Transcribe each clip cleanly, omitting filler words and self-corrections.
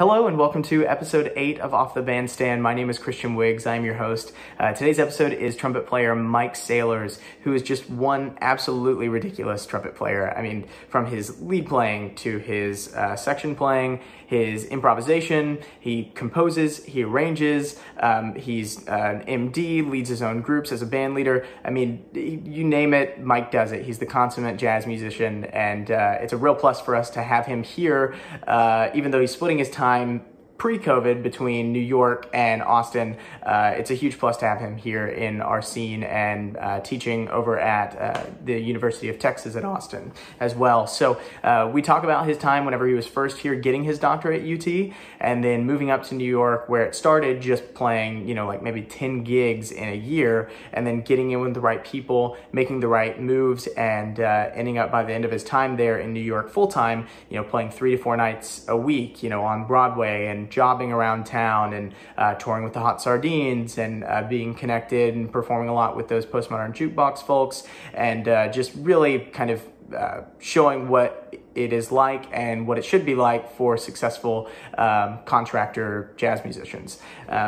Hello and welcome to episode 8 of Off the Bandstand. My name is Christian Wiggs. I'm your host. Today's episode is trumpet player Mike Sailors, who is just one absolutely ridiculous trumpet player. I mean, from his lead playing to his section playing, his improvisation, he composes, he arranges, he's an MD, leads his own groups as a band leader. I mean, you name it, Mike does it. He's the consummate jazz musician, and it's a real plus for us to have him here, even though he's splitting his time pre-COVID between New York and Austin. It's a huge plus to have him here in our scene and teaching over at the University of Texas at Austin as well. So we talk about his time whenever he was first here getting his doctorate at UT, and then moving up to New York where it started just playing, you know, like maybe 10 gigs in a year, and then getting in with the right people, making the right moves, and ending up by the end of his time there in New York full-time, you know, playing 3 to 4 nights a week, you know, on Broadway, and jobbing around town, and touring with the Hot Sardines, and being connected and performing a lot with those postmodern jukebox folks, and just really kind of showing what it is like and what it should be like for successful contractor jazz musicians.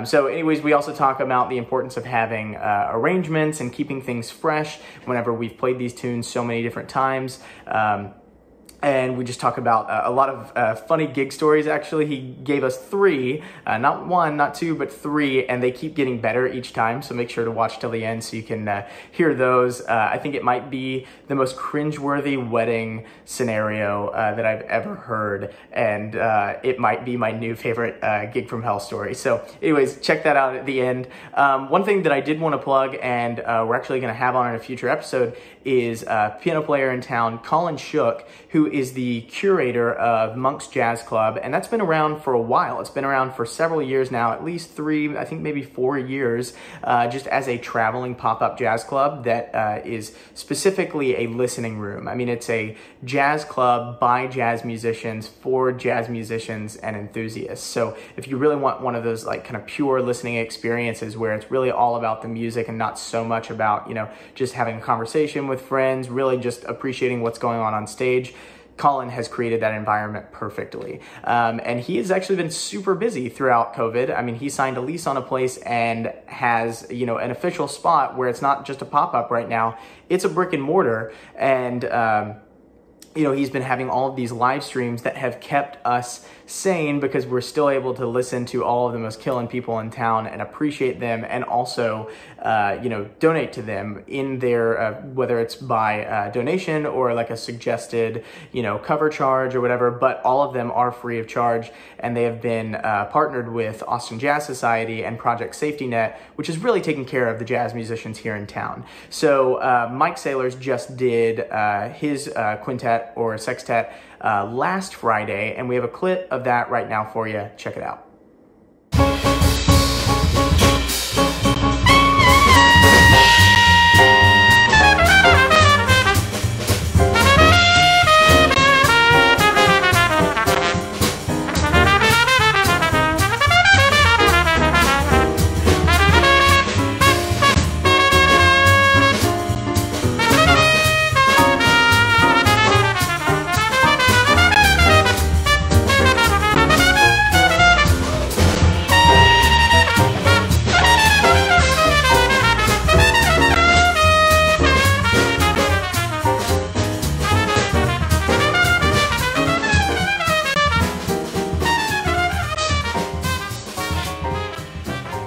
So anyways, we also talk about the importance of having arrangements and keeping things fresh whenever we've played these tunes so many different times. And we just talk about a lot of funny gig stories. Actually, he gave us 3, not 1, not 2, but 3, and they keep getting better each time. So make sure to watch till the end so you can hear those. I think it might be the most cringeworthy wedding scenario that I've ever heard, and it might be my new favorite Gig from Hell story. So anyways, check that out at the end. One thing that I did want to plug, and we're actually going to have on in a future episode, is a piano player in town, Colin Shook, who is the curator of Monk's Jazz Club, and that's been around for a while. It's been around for several years now, at least 3, I think maybe 4 years, just as a traveling pop-up jazz club that is specifically a listening room. I mean, it's a jazz club by jazz musicians for jazz musicians and enthusiasts. So if you really want one of those like kind of pure listening experiences where it's really all about the music and not so much about, you know, just having a conversation with friends, really just appreciating what's going on stage, Colin has created that environment perfectly. And he has actually been super busy throughout COVID. I mean, he signed a lease on a place and has, you know, an official spot where it's not just a pop-up right now, it's a brick and mortar. And, you know, he's been having all of these live streams that have kept us sane because we're still able to listen to all of the most killing people in town and appreciate them, and also, you know, donate to them in their, whether it's by donation or like a suggested, you know, cover charge or whatever, but all of them are free of charge, and they have been partnered with Austin Jazz Society and Project Safety Net, which is really taking care of the jazz musicians here in town. So Mike Sailors just did his quintet or sextet last Friday, and we have a clip of that right now for you. Check it out.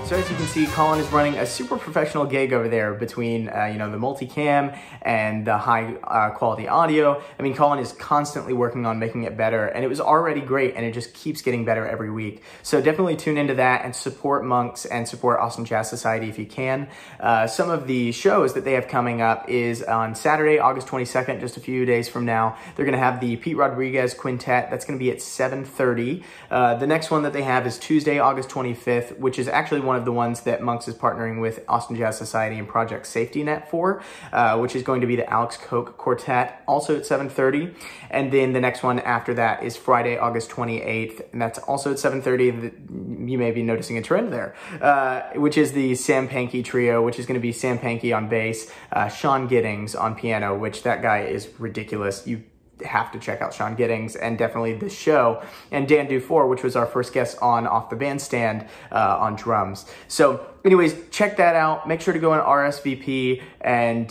So as you can see, Colin is running a super professional gig over there between, you know, the multicam and the high quality audio. I mean, Colin is constantly working on making it better, and it was already great, and it just keeps getting better every week. So definitely tune into that and support Monks and support Austin Jazz Society if you can. Some of the shows that they have coming up is on Saturday, August 22nd, just a few days from now. They're going to have the Pete Rodriguez Quintet. That's going to be at 7:30. The next one that they have is Tuesday, August 25th, which is actually one of the ones that Monks is partnering with Austin Jazz Society and Project Safety Net for, which is going to be the Alex Koch Quartet, also at 7:30. And then the next one after that is Friday, August 28th, and that's also at 7:30. You may be noticing a trend there, which is the Sam Pankey Trio, which is going to be Sam Pankey on bass, Sean Giddings on piano, which that guy is ridiculous. You have to check out Sean Giddings and definitely this show, and Dan Dufour, which was our first guest on Off the Bandstand on drums. So anyways, check that out. Make sure to go on RSVP and,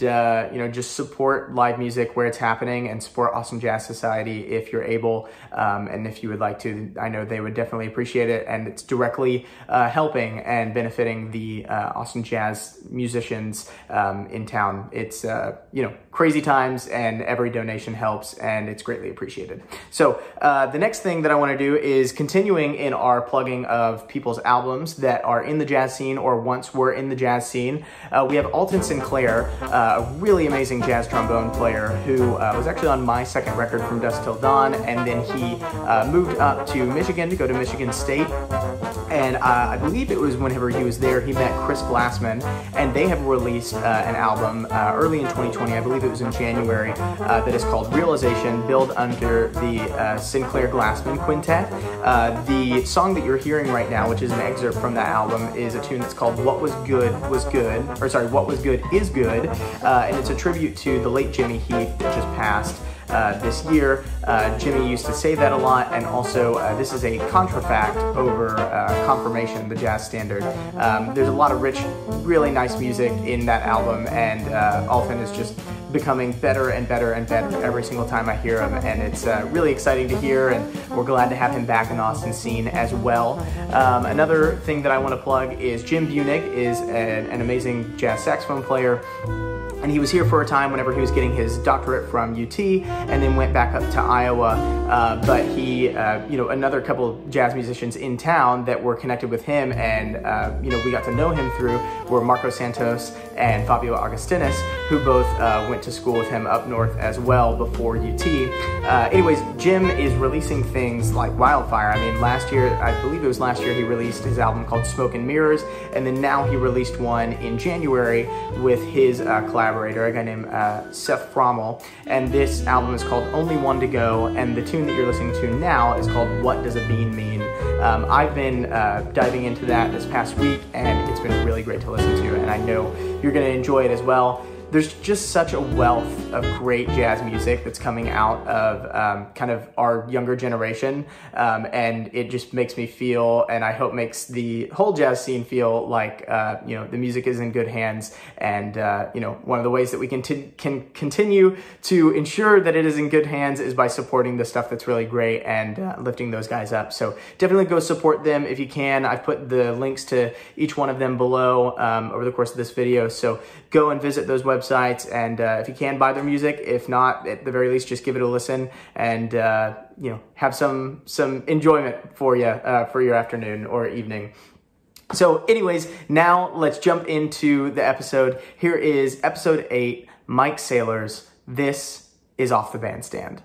just support live music where it's happening and support Austin Jazz Society if you're able. And if you would like to, I know they would definitely appreciate it. And it's directly helping and benefiting the Austin Jazz musicians in town. It's, crazy times, and every donation helps, and it's greatly appreciated. So the next thing that I want to do is continuing in our plugging of people's albums that are in the jazz scene or once were in the jazz scene. We have Alton Sinclair, a really amazing jazz trombone player who was actually on my second record, From Dusk Till Dawn, and then he moved up to Michigan to go to Michigan State. And I believe it was whenever he was there, he met Chris Glassman, and they have released an album early in 2020, I believe it was in January, that is called Realization, billed under the Sinclair Glassman Quintet. The song that you're hearing right now, which is an excerpt from that album, is a tune that's called What Was Good Was Good, What Was Good Is Good, and it's a tribute to the late Jimmy Heath that just passed this year. Jimmy used to say that a lot, and also this is a contrafact over Confirmation, the jazz standard. There's a lot of rich, really nice music in that album, and Alton is just becoming better and better and better every single time I hear him, and it's really exciting to hear, and we're glad to have him back in the Austin scene as well. Another thing that I want to plug is Jim Bunig is an amazing jazz saxophone player. And he was here for a time whenever he was getting his doctorate from UT, and then went back up to Iowa. But he, another couple jazz musicians in town that were connected with him, and we got to know him through, were Marco Santos and Fabio Augustinus, who both went to school with him up north as well before UT. Anyways, Jim is releasing things like wildfire. I mean, last year, I believe it was last year, he released his album called Smoke and Mirrors, and then now he released one in January with his collaborator, a guy named Seth Frommel, and this album is called Only One to Go, and the tune that you're listening to now is called What Does a Bean Mean? I've been diving into that this past week, and it's been really great to listen to, and I know you're going to enjoy it as well. There's just such a wealth of great jazz music that's coming out of kind of our younger generation, and it just makes me feel, and I hope makes the whole jazz scene feel like the music is in good hands, and one of the ways that we can continue to ensure that it is in good hands is by supporting the stuff that's really great and lifting those guys up. So definitely go support them if you can. I've put the links to each one of them below over the course of this video, so go and visit those websites, and if you can, buy their music. If not, at the very least, just give it a listen, and have some enjoyment for you for your afternoon or evening. So anyways, now let's jump into the episode. Here is episode 8, Mike Sailors. This is Off the Bandstand.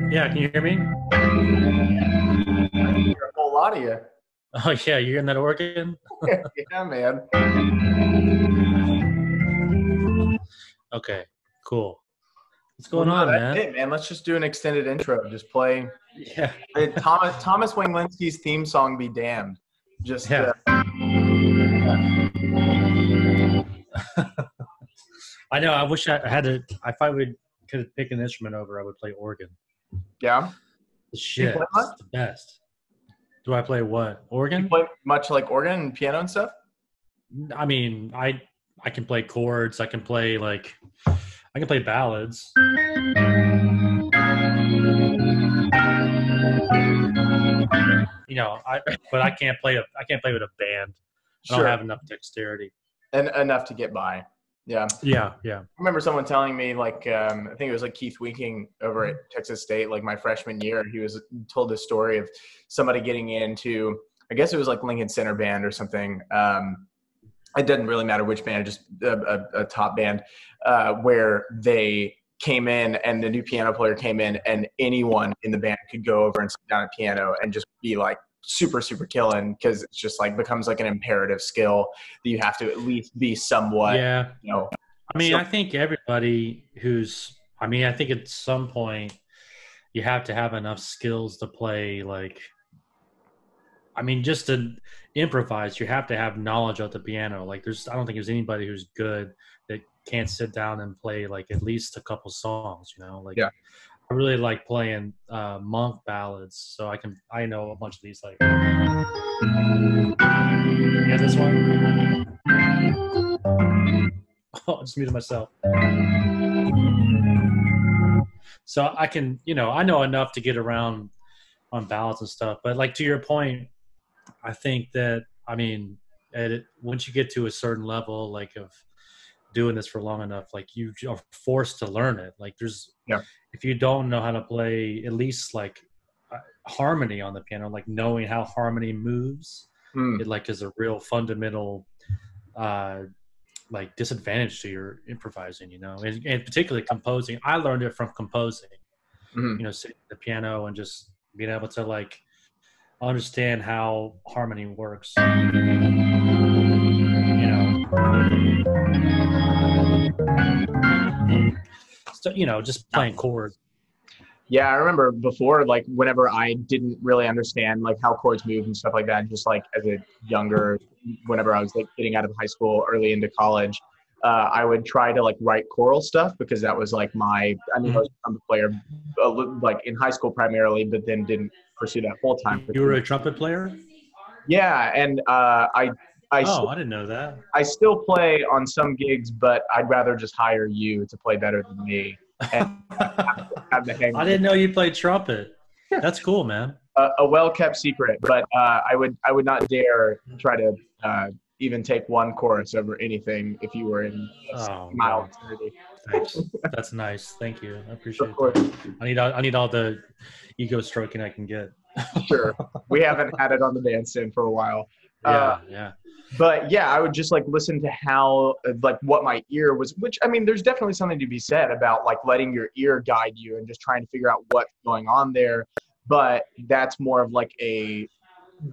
Yeah, can you hear me? A whole lot of you. Oh yeah, you're in that organ? Yeah, man. Okay, cool. What's going on, man? That's it, man. Let's just do an extended intro. Just play. Yeah. Thomas Wanglinski's theme song, Be Damned. Just. Yeah. I know. I wish I had to. If I could pick an instrument over, I would play organ. Yeah. Shit, it's the best. Do I play what? Organ? You play much like organ and piano and stuff? I mean, I can play chords. I can play ballads. But I can't play with a band. I don't have enough dexterity. And enough to get by. Yeah. Yeah. I remember someone telling me, I think it was Keith Winking over at Texas State, my freshman year. He was told this story of somebody getting into I guess it was like Lincoln Center Band or something. It doesn't really matter which band, just a top band, where they came in and the new piano player came in and anyone in the band could go over and sit down at piano and just be like super, super killing, because it's just like becomes like an imperative skill that you have to at least be somewhat, Yeah. you know. I mean, So, I think everybody I think at some point you have to have enough skills to play, like, I mean, just to improvise, you have to have knowledge of the piano. Like, I don't think there's anybody who's good that can't sit down and play like at least a couple songs. Like, yeah. I really like playing monk ballads, so I know a bunch of these. Like, yeah, this one. Oh, I just muted myself. So I can, I know enough to get around on ballads and stuff. But like, to your point, I think that, I mean, once you get to a certain level, like, of doing this for long enough, like, you are forced to learn it. Like, Yeah. if you don't know how to play at least like harmony on the piano, like knowing how harmony moves, it like is a real fundamental like disadvantage to your improvising, and particularly composing. I learned it from composing, sitting at the piano and just being able to like understand how harmony works. So, just playing chords. Yeah, I remember before, like, whenever I didn't really understand like how chords move and stuff like that, just like as a younger, whenever I was like getting out of high school, early into college, I would try to like write choral stuff, because that was like I mean, I was a trumpet player, like in high school primarily, but then didn't pursue that full time. You were a trumpet player? Yeah, and I I didn't know that. I still play on some gigs, but I'd rather just hire you to play better than me. And have the hang. I didn't know you played trumpet. That's cool, man. A well-kept secret, but I would not dare try to even take one chorus over anything if you were in mild vicinity. Thanks. That's nice. Thank you. I appreciate Of course. that. I need all the ego stroking I can get. Sure. We haven't had it on the bandstand for a while. Yeah. But yeah, I would just like listen to how, like, what my ear was, which, I mean, there's definitely something to be said about like letting your ear guide you and just trying to figure out what's going on there. But that's more of like a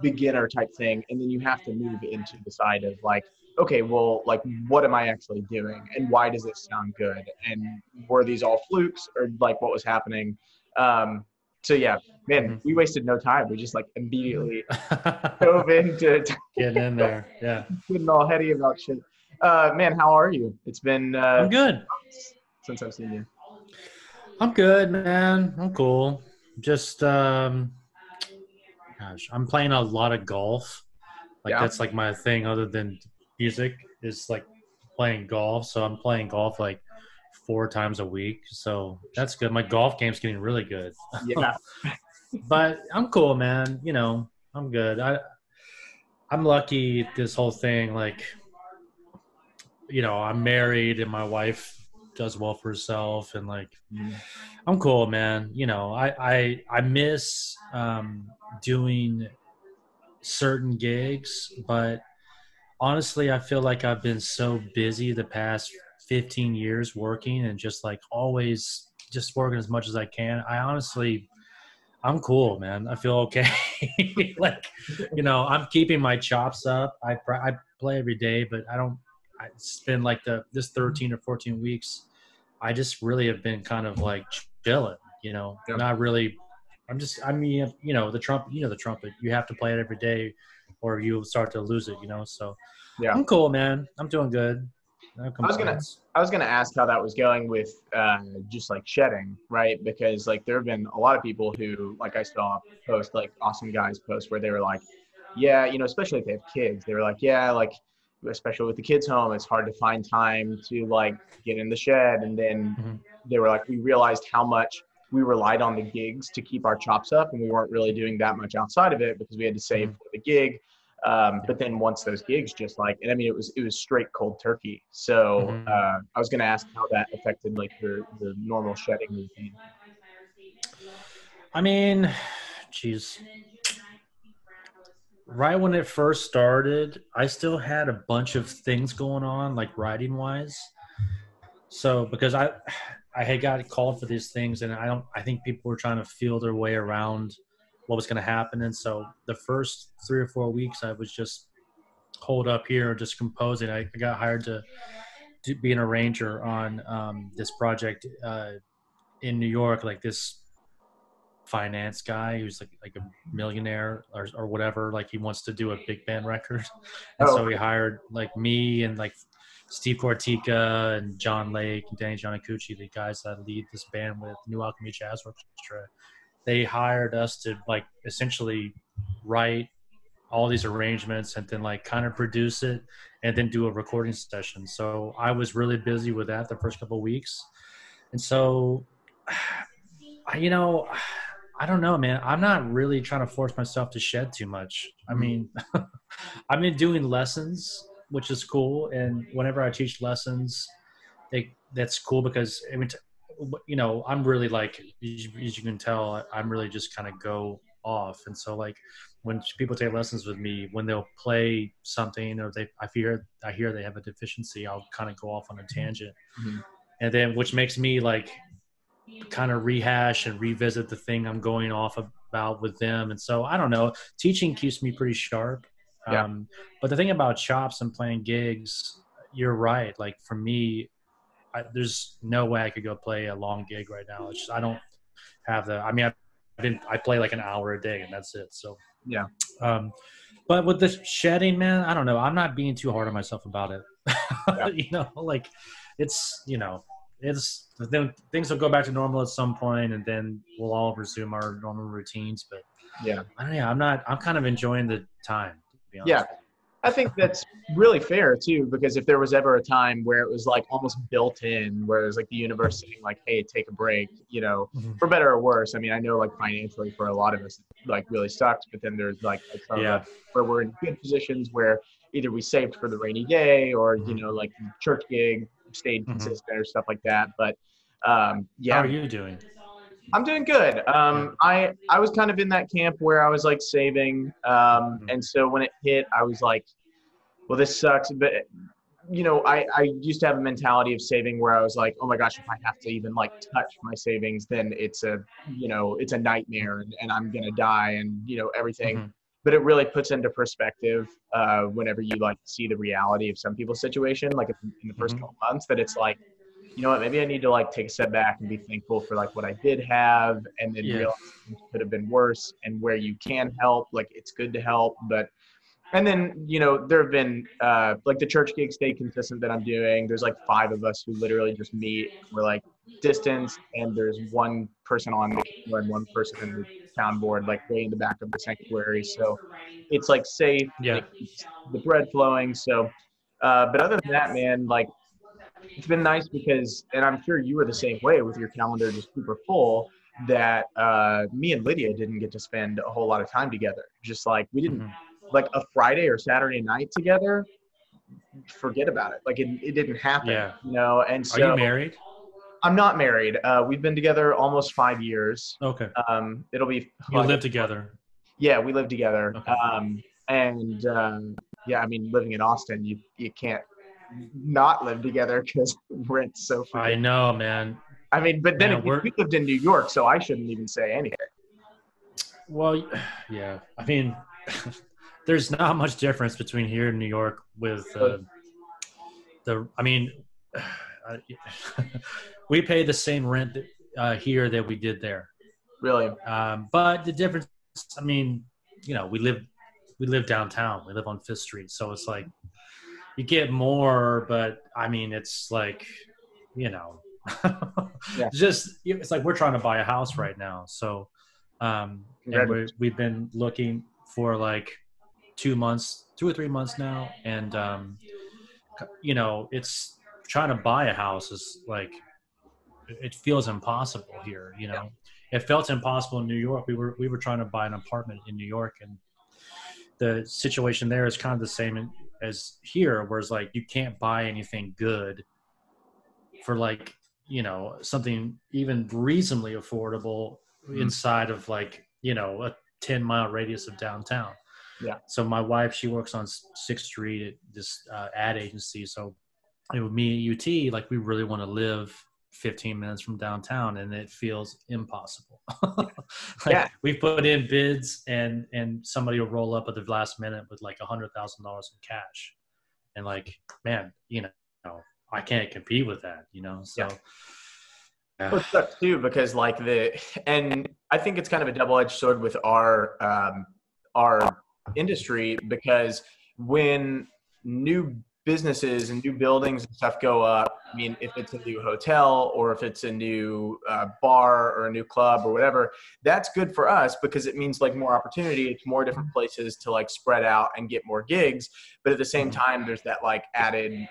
beginner type thing. And then you have to move into the side of like, okay, well, like, what am I actually doing? And why does it sound good? And were these all flukes, or like what was happening? So yeah, man, we wasted no time. We just like immediately dove into getting in there. Yeah. Getting all heady about shit. Man, how are you? It's been I'm good since I've seen you. I'm good, man. I'm cool. Just I'm playing a lot of golf. Like, that's like my thing other than music, is like playing golf. So I'm playing golf like 4 times a week. So that's good. My golf game's getting really good. Yeah. But I'm cool, man. I'm good. I'm lucky this whole thing, like, I'm married and my wife does well for herself, and like, I'm cool, man. I miss doing certain gigs, but honestly, I feel like I've been so busy the past 15 years working, and just like always just working as much as I can. I'm cool, man. I feel okay. Like, I'm keeping my chops up. I play every day, but it's been like this 13 or 14 weeks, I just really have been kind of like chilling, not really. The trumpet, you have to play it every day or you'll start to lose it, so yeah. I'm cool, man. I'm doing good. I was gonna ask how that was going with just like shedding, right? Because like there have been a lot of people who, like, I saw post, like awesome guys post where they were like, yeah, especially if they have kids, they were like, yeah, like especially with the kids home, it's hard to find time to like get in the shed. And then they were like, we realized how much we relied on the gigs to keep our chops up, and we weren't really doing that much outside of it because we had to save for the gig. But then once those gigs, just like, and I mean, it was straight cold turkey. So I was going to ask how that affected like the normal shedding routine. I mean, geez, right when it first started, I still had a bunch of things going on, like writing wise. So because I had got called for these things, and I think people were trying to feel their way around what was going to happen. And so the first 3 or 4 weeks, I was just holed up here, just composing. I got hired to be an arranger on this project in New York, like this finance guy who's like a millionaire or whatever. Like he wants to do a big band record, and Oh, so he hired like me and like Steve Cortica and John Lake and Danny Giannicucci, the guys that lead this band with New Alchemy Jazz Orchestra. They hired us to like essentially write all these arrangements and then like kind of produce it and then do a recording session. So I was really busy with that the first couple of weeks. And so you know, I don't know, man. I'm not really trying to force myself to shed too much. I mean, I've been doing lessons, which is cool. And whenever I teach lessons, that's cool because I mean, I'm really like, as you can tell, I'm really just kind of go off. And so like when people take lessons with me, when they'll play something or I hear they have a deficiency, I'll kind of go off on a tangent. mm-hmm. And then, which makes me like kind of rehash and revisit the thing I'm going off about with them. And so I don't know, teaching keeps me pretty sharp. Yeah. But the thing about chops and playing gigs, you're right. Like for me, there's no way I could go play a long gig right now. It's just, I don't have I mean, I play like an hour a day and that's it. So, Yeah. But with the shedding, man, I don't know. I'm not being too hard on myself about it. Yeah. Like it's, it's then things will go back to normal at some point and then we'll all resume our normal routines. But Yeah. I don't know. I'm kind of enjoying the time, to be honest. Yeah. I think that's really fair too, because if there was ever a time where it was like almost built in, where it was like the universe saying like, hey, take a break, for better or worse. I mean, I know like financially for a lot of us, like really sucks, but then there's like some of us where we're in good positions where either we saved for the rainy day or, like the church gig stayed consistent or stuff like that. But yeah. How are you doing? I'm doing good. I was kind of in that camp where I was like saving. And so when it hit, I was like, well, this sucks. But, I used to have a mentality of saving where I was like, oh my gosh, if I have to even like touch my savings, then it's a nightmare and I'm going to die and, everything. But it really puts into perspective whenever you like see the reality of some people's situation, like in the first couple months, that it's like, you know what, maybe I need to like take a step back and be thankful for like what I did have and then realize things could have been worse, and where you can help, like it's good to help. And then, there have been like the church gigs stay consistent that I'm doing. There's like 5 of us who literally just meet. We're like distance, and there's one person on the camera and one person in the soundboard, like way in the back of the sanctuary. So it's like safe. Yeah. It keeps the bread flowing. So, but other than that, man, like, it's been nice because, and I'm sure you were the same way with your calendar just super full, that me and Lydia didn't get to spend a whole lot of time together. Just like we didn't, like a Friday or Saturday night together, forget about it. Like it didn't happen, and so. Are you married? I'm not married. We've been together almost 5 years. Okay. It'll be. You live together? Yeah, we live together. Okay. Yeah, I mean, living in Austin, you can't not live together because rent's so freaking. I know, man. I mean, but then we lived in New York, so I shouldn't even say anything. Well, yeah. I mean, there's not much difference between here and New York with I mean, we pay the same rent here that we did there. Really? But the difference, I mean, we live downtown. We live on Fifth Street, so it's like you get more, but I mean, it's like, it's like we're trying to buy a house right now. So, and we've been looking for like 2 or 3 months now. And, it's trying to buy a house is like, it feels impossible here. It felt impossible in New York. We were trying to buy an apartment in New York, and the situation there is kind of the same as here, where it's like you can't buy anything good for like, something even reasonably affordable inside of like, a 10-mile radius of downtown. Yeah. So my wife, she works on 6th Street at this ad agency. So with me at UT, like we really want to live 15 minutes from downtown, and it feels impossible. Like Yeah. we put in bids, and somebody will roll up at the last minute with like $100,000 in cash, and like, man, I can't compete with that, So Well, it sucks too, because like and I think it's kind of a double-edged sword with our industry, because when new businesses and new buildings and stuff go up, I mean, if it's a new hotel or if it's a new bar or a new club or whatever, that's good for us because it means like more opportunity. It's more different places to like spread out and get more gigs. But at the same time, there's that like added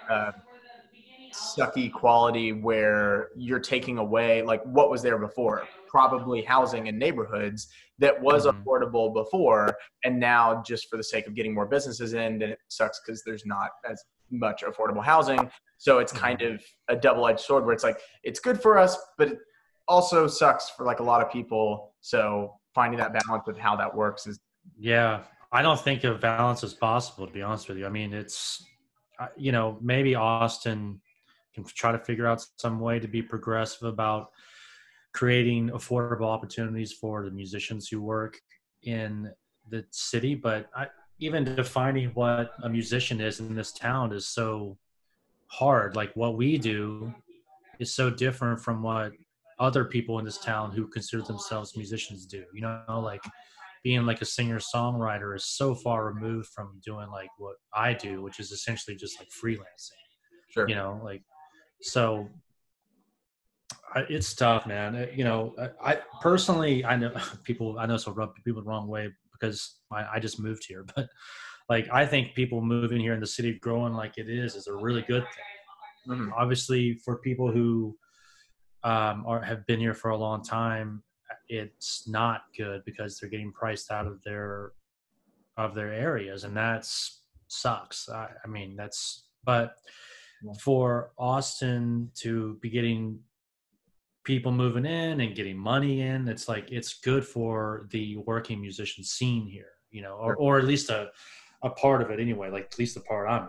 sucky quality where you're taking away like what was there before, probably housing in neighborhoods that was affordable before, and now just for the sake of getting more businesses in, and it sucks because there's not as much affordable housing. So it's kind of a double-edged sword where it's like it's good for us, but it also sucks for like a lot of people. So finding that balance with how that works is I don't think a balance is possible, to be honest with you. I mean, it's maybe Austin can try to figure out some way to be progressive about creating affordable opportunities for the musicians who work in the city. But even defining what a musician is in this town is so hard. Like what we do is so different from what other people in this town who consider themselves musicians do. Like being like a singer songwriter is so far removed from doing like what I do, which is essentially just like freelancing. sure. Like, so it's tough, man. I personally, I know so rub people the wrong way because I just moved here, but like, I think people moving here in the city growing like it is a really good thing. Obviously for people who have been here for a long time, it's not good because they're getting priced out of their areas, and that's sucks. I mean, but for Austin to be getting people moving in and getting money in, it's like, it's good for the working musician scene here, or at least a part of it anyway, like at least the part I'm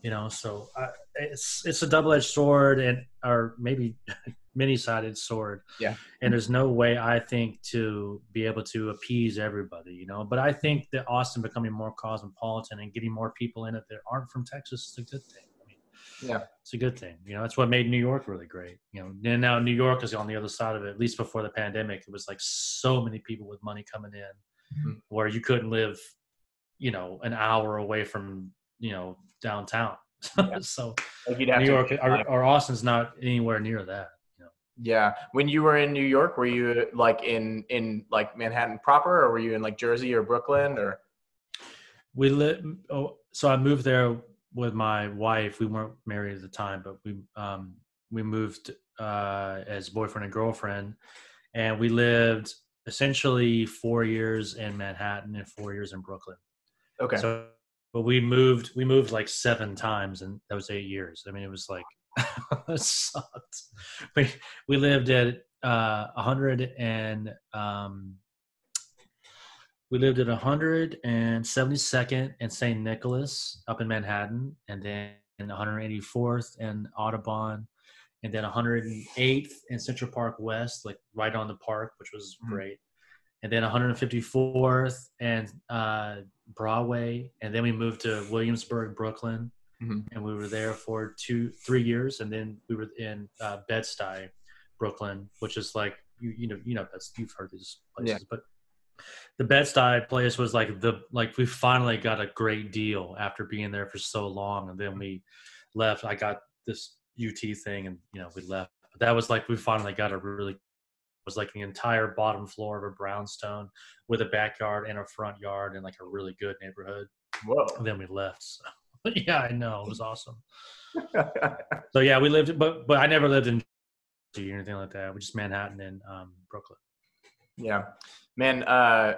in, so it's a double-edged sword, or maybe many-sided sword. Yeah. And there's no way, I think, to be able to appease everybody, but I think that Austin becoming more cosmopolitan and getting more people in it that aren't from Texas is a good thing. Yeah, it's a good thing. That's what made New York really great. And now New York is on the other side of it. At least before the pandemic, it was like so many people with money coming in, where you couldn't live, an hour away from, downtown. Yeah. So like New York or Austin's not anywhere near that. Yeah. When you were in New York, were you like in like Manhattan proper, or were you in like Jersey or Brooklyn, or? So I moved there with my wife. We weren't married at the time, but we moved as boyfriend and girlfriend, and we lived essentially 4 years in Manhattan and 4 years in Brooklyn. Okay. So, but we moved like 7 times, and that was 8 years. I mean, it was like it sucked. We lived at 100 and we lived at 172nd and St. Nicholas up in Manhattan, and then 184th and Audubon, and then 108th and Central Park West, like right on the park, which was great. And then 154th and Broadway, and then we moved to Williamsburg, Brooklyn, and we were there for 3 years, and then we were in Bed-Stuy, Brooklyn, which is like you've heard these places, but the Bed-Stuy place was like we finally got a great deal after being there for so long, and then we left. I got this UT thing, and we left. But that was like we finally got was like the entire bottom floor of a brownstone with a backyard and a front yard and like a really good neighborhood. Whoa. And then we left. So. Yeah, I know, it was awesome. So yeah, we lived, but I never lived in Jersey or anything like that. We just Manhattan and Brooklyn. Yeah, man.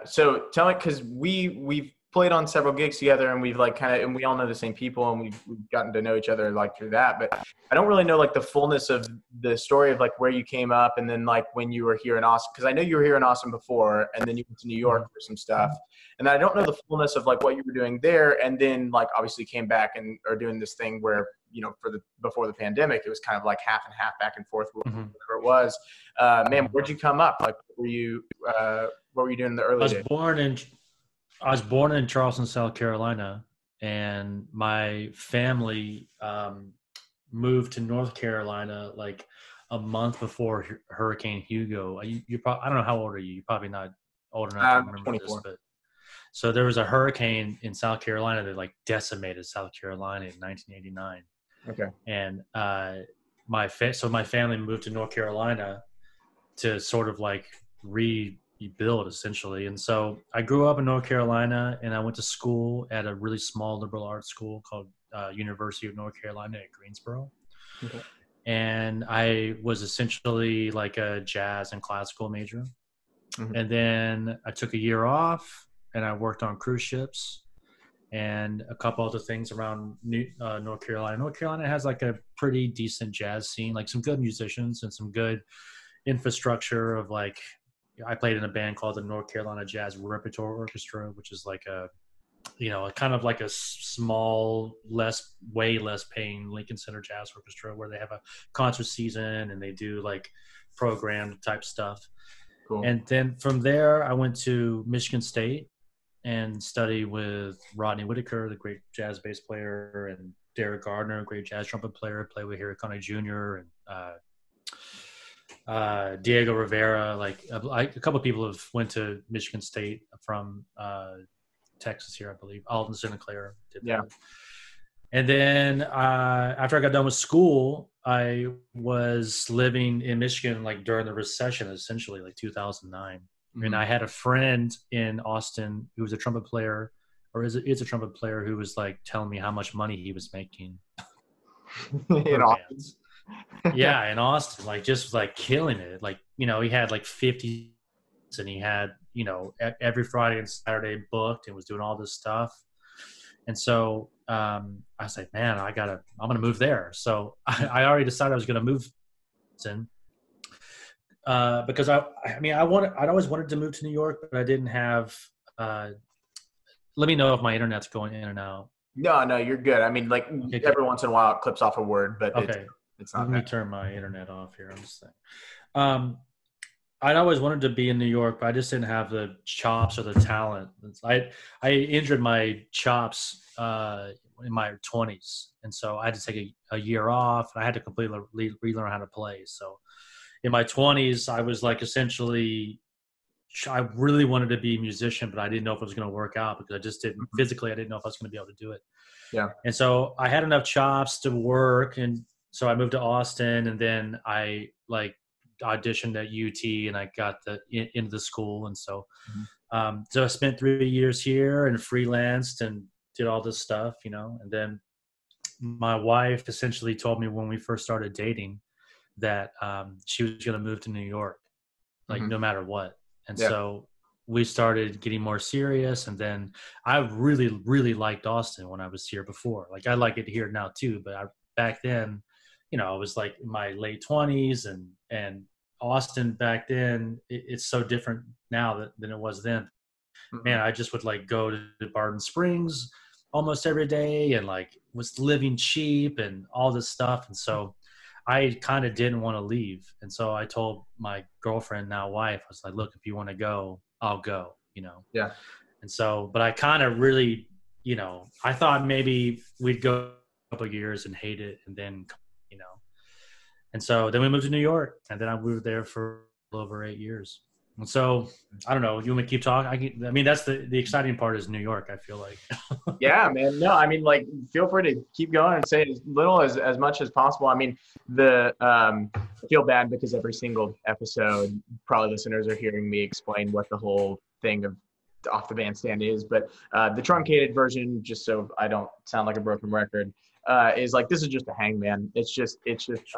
So tell me, because we've played on several gigs together, and we've like and we all know the same people, and we've gotten to know each other like through that. But I don't really know like the fullness of the story of like where you came up, and then like when you were here in Austin, because I know you were here in Austin before, and then you went to New York for some stuff, and I don't know the fullness of like what you were doing there, and then like obviously came back and are doing this thing where, you know, before the pandemic, it was kind of like half and half, back and forth, whatever it was. Man, where'd you come up? Like, what were you doing in the early days? I was born in Charleston, South Carolina, and my family moved to North Carolina like a month before Hurricane Hugo. I don't know, how old are you? You're probably not old enough to remember 24. this, but so there was a hurricane in South Carolina that like decimated South Carolina in 1989. Okay. And my family moved to North Carolina to sort of like rebuild essentially. And so I grew up in North Carolina, and I went to school at a really small liberal arts school called University of North Carolina at Greensboro. Okay. And I was essentially like a jazz and classical major. And then I took a year off, and I worked on cruise ships and a couple other things around North Carolina. North Carolina has like a pretty decent jazz scene, like some good musicians and some good infrastructure of like, I played in a band called the North Carolina Jazz Repertoire Orchestra, which is like a, you know, kind of like a small, way less paying Lincoln Center Jazz Orchestra, where they have a concert season and they do like programmed type stuff. Cool. And then from there, I went to Michigan State and studied with Rodney Whitaker, the great jazz bass player, and Derek Gardner, great jazz trumpet player, played with Harry Connick Jr. and Diego Rivera. Like a couple of people have went to Michigan State from Texas here, I believe. Alton Sinclair did that. Yeah. And then after I got done with school, I was living in Michigan like during the recession, essentially like 2009. And I had a friend in Austin who was a trumpet player, or is a trumpet player, who was like telling me how much money he was making in Austin. Yeah, in Austin, like just like killing it. Like, you know, he had like 50, and he had, you know, every Friday and Saturday booked, and was doing all this stuff. And so I was like, man, I'm going to move there. So I already decided I was going to move because I'd always wanted to move to New York, but I didn't have, let me know if my internet's going in and out. No, you're good. I mean, like every once in a while it clips off a word, but okay. It's not. Let me turn my internet off here. I'm just saying. I'd always wanted to be in New York, but I just didn't have the chops or the talent. I injured my chops in my 20s, and so I had to take a year off, and I had to completely relearn how to play. So in my 20s, I was like essentially, I really wanted to be a musician, but I didn't know if it was going to work out because I just didn't physically. I didn't know if I was going to be able to do it. Yeah. And so I had enough chops to work, and so I moved to Austin, and then I like auditioned at UT, and I got into the school. And so so I spent 3 years here and freelanced and did all this stuff, you know. And then my wife essentially told me when we first started dating that she was going to move to New York, like no matter what. And so we started getting more serious. And then I really, really liked Austin when I was here before. Like I like it here now too, but back then, you know, I was like in my late 20s, and Austin back then, it's so different now than it was then. Man, I just would like go to Barton Springs almost every day, and like was living cheap and all this stuff. And so I kind of didn't want to leave. And so I told my girlfriend, now wife, I was like, look, if you want to go, I'll go, you know? Yeah. And so, but I kind of really, you know, I thought maybe we'd go a couple of years and hate it, and then, you know. And so then we moved to New York, and then I moved there for a little over 8 years. And so I don't know, you want me to keep talking? I mean, that's the exciting part is New York, I feel like. Yeah, man. No, I mean, like, feel free to keep going and say as little as much as possible. I mean, I feel bad because every single episode, probably listeners are hearing me explain what the whole thing of Off the Bandstand is, but the truncated version, just so I don't sound like a broken record, is like, this is just a hangman. It's just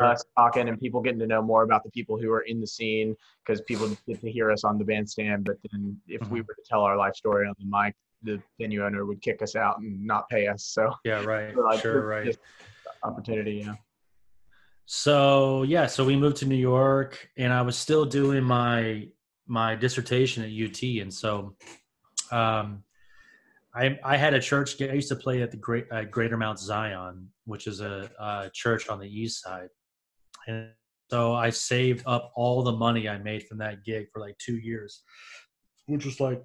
us talking and people getting to know more about the people who are in the scene, because people get to hear us on the bandstand. But then if we were to tell our life story on the mic, the venue owner would kick us out and not pay us. So Yeah, right. like, Sure, right. just opportunity, yeah. So yeah, so we moved to New York, and I was still doing my dissertation at UT, and so um, I had a church. I used to play at the Greater Mount Zion, which is a church on the east side, and so I saved up all the money I made from that gig for like 2 years, which was like,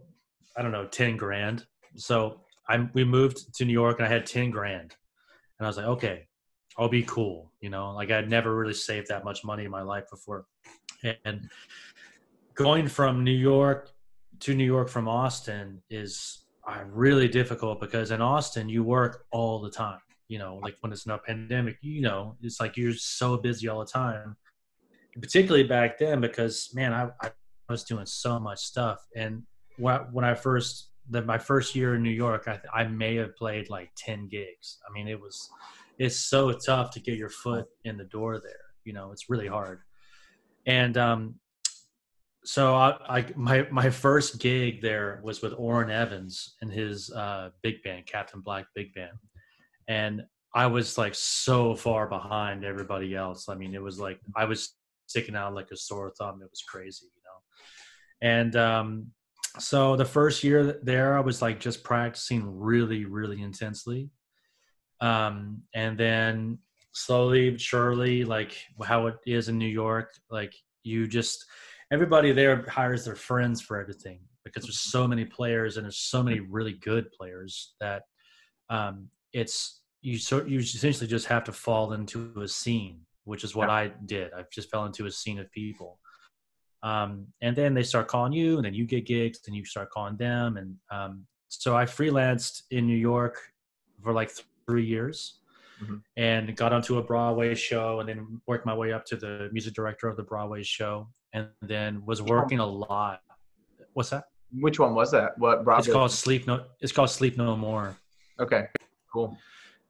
I don't know, 10 grand. So we moved to New York, and I had 10 grand, and I was like, okay, I'll be cool. Like I'd never really saved that much money in my life before. And going from New York to New York from Austin is really difficult, because in Austin you work all the time. Like when it's not pandemic, it's like you're so busy all the time, particularly back then, because man, I was doing so much stuff. And when my first year in New York, I may have played like 10 gigs. I mean, it's so tough to get your foot in the door there. It's really hard. And so my first gig there was with Orrin Evans and his big band, Captain Black Big Band. And I was like so far behind everybody else. I mean, it was like I was sticking out like a sore thumb. It was crazy. And so the first year there, I was like just practicing really, really intensely. And then slowly but surely, like how it is in New York, like everybody there hires their friends for everything, because there's so many players and there's so many really good players that you essentially just have to fall into a scene, which is what I did. I just fell into a scene of people. And then they start calling you, and then you get gigs, and you start calling them. And so I freelanced in New York for like 3 years, and got onto a Broadway show, and then worked my way up to the music director of the Broadway show, and then was working a lot. What's that? Which one was that? What Broadway? It's called Sleep No More. Okay, cool.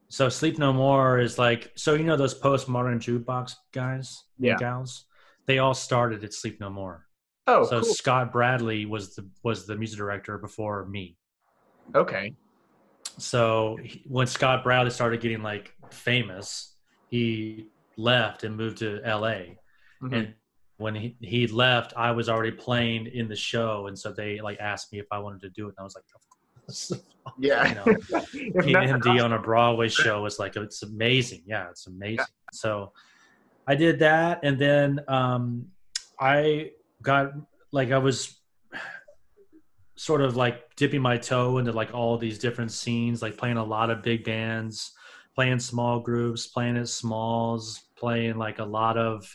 So Sleep No More is like, so those postmodern jukebox guys and gals? They all started at Sleep No More. Oh, so cool. Scott Bradley was the music director before me. Okay. So when Scott Bradley started getting like famous, he left and moved to LA. And when he left, I was already playing in the show, and so they like asked me if I wanted to do it, and I was like, of course. Yeah. PMD on a Broadway show is like, it's amazing. Yeah, it's amazing. Yeah. So I did that, and then I got like, I was sort of like dipping my toe into like all these different scenes, like playing a lot of big bands, playing small groups, playing at smalls, playing like a lot of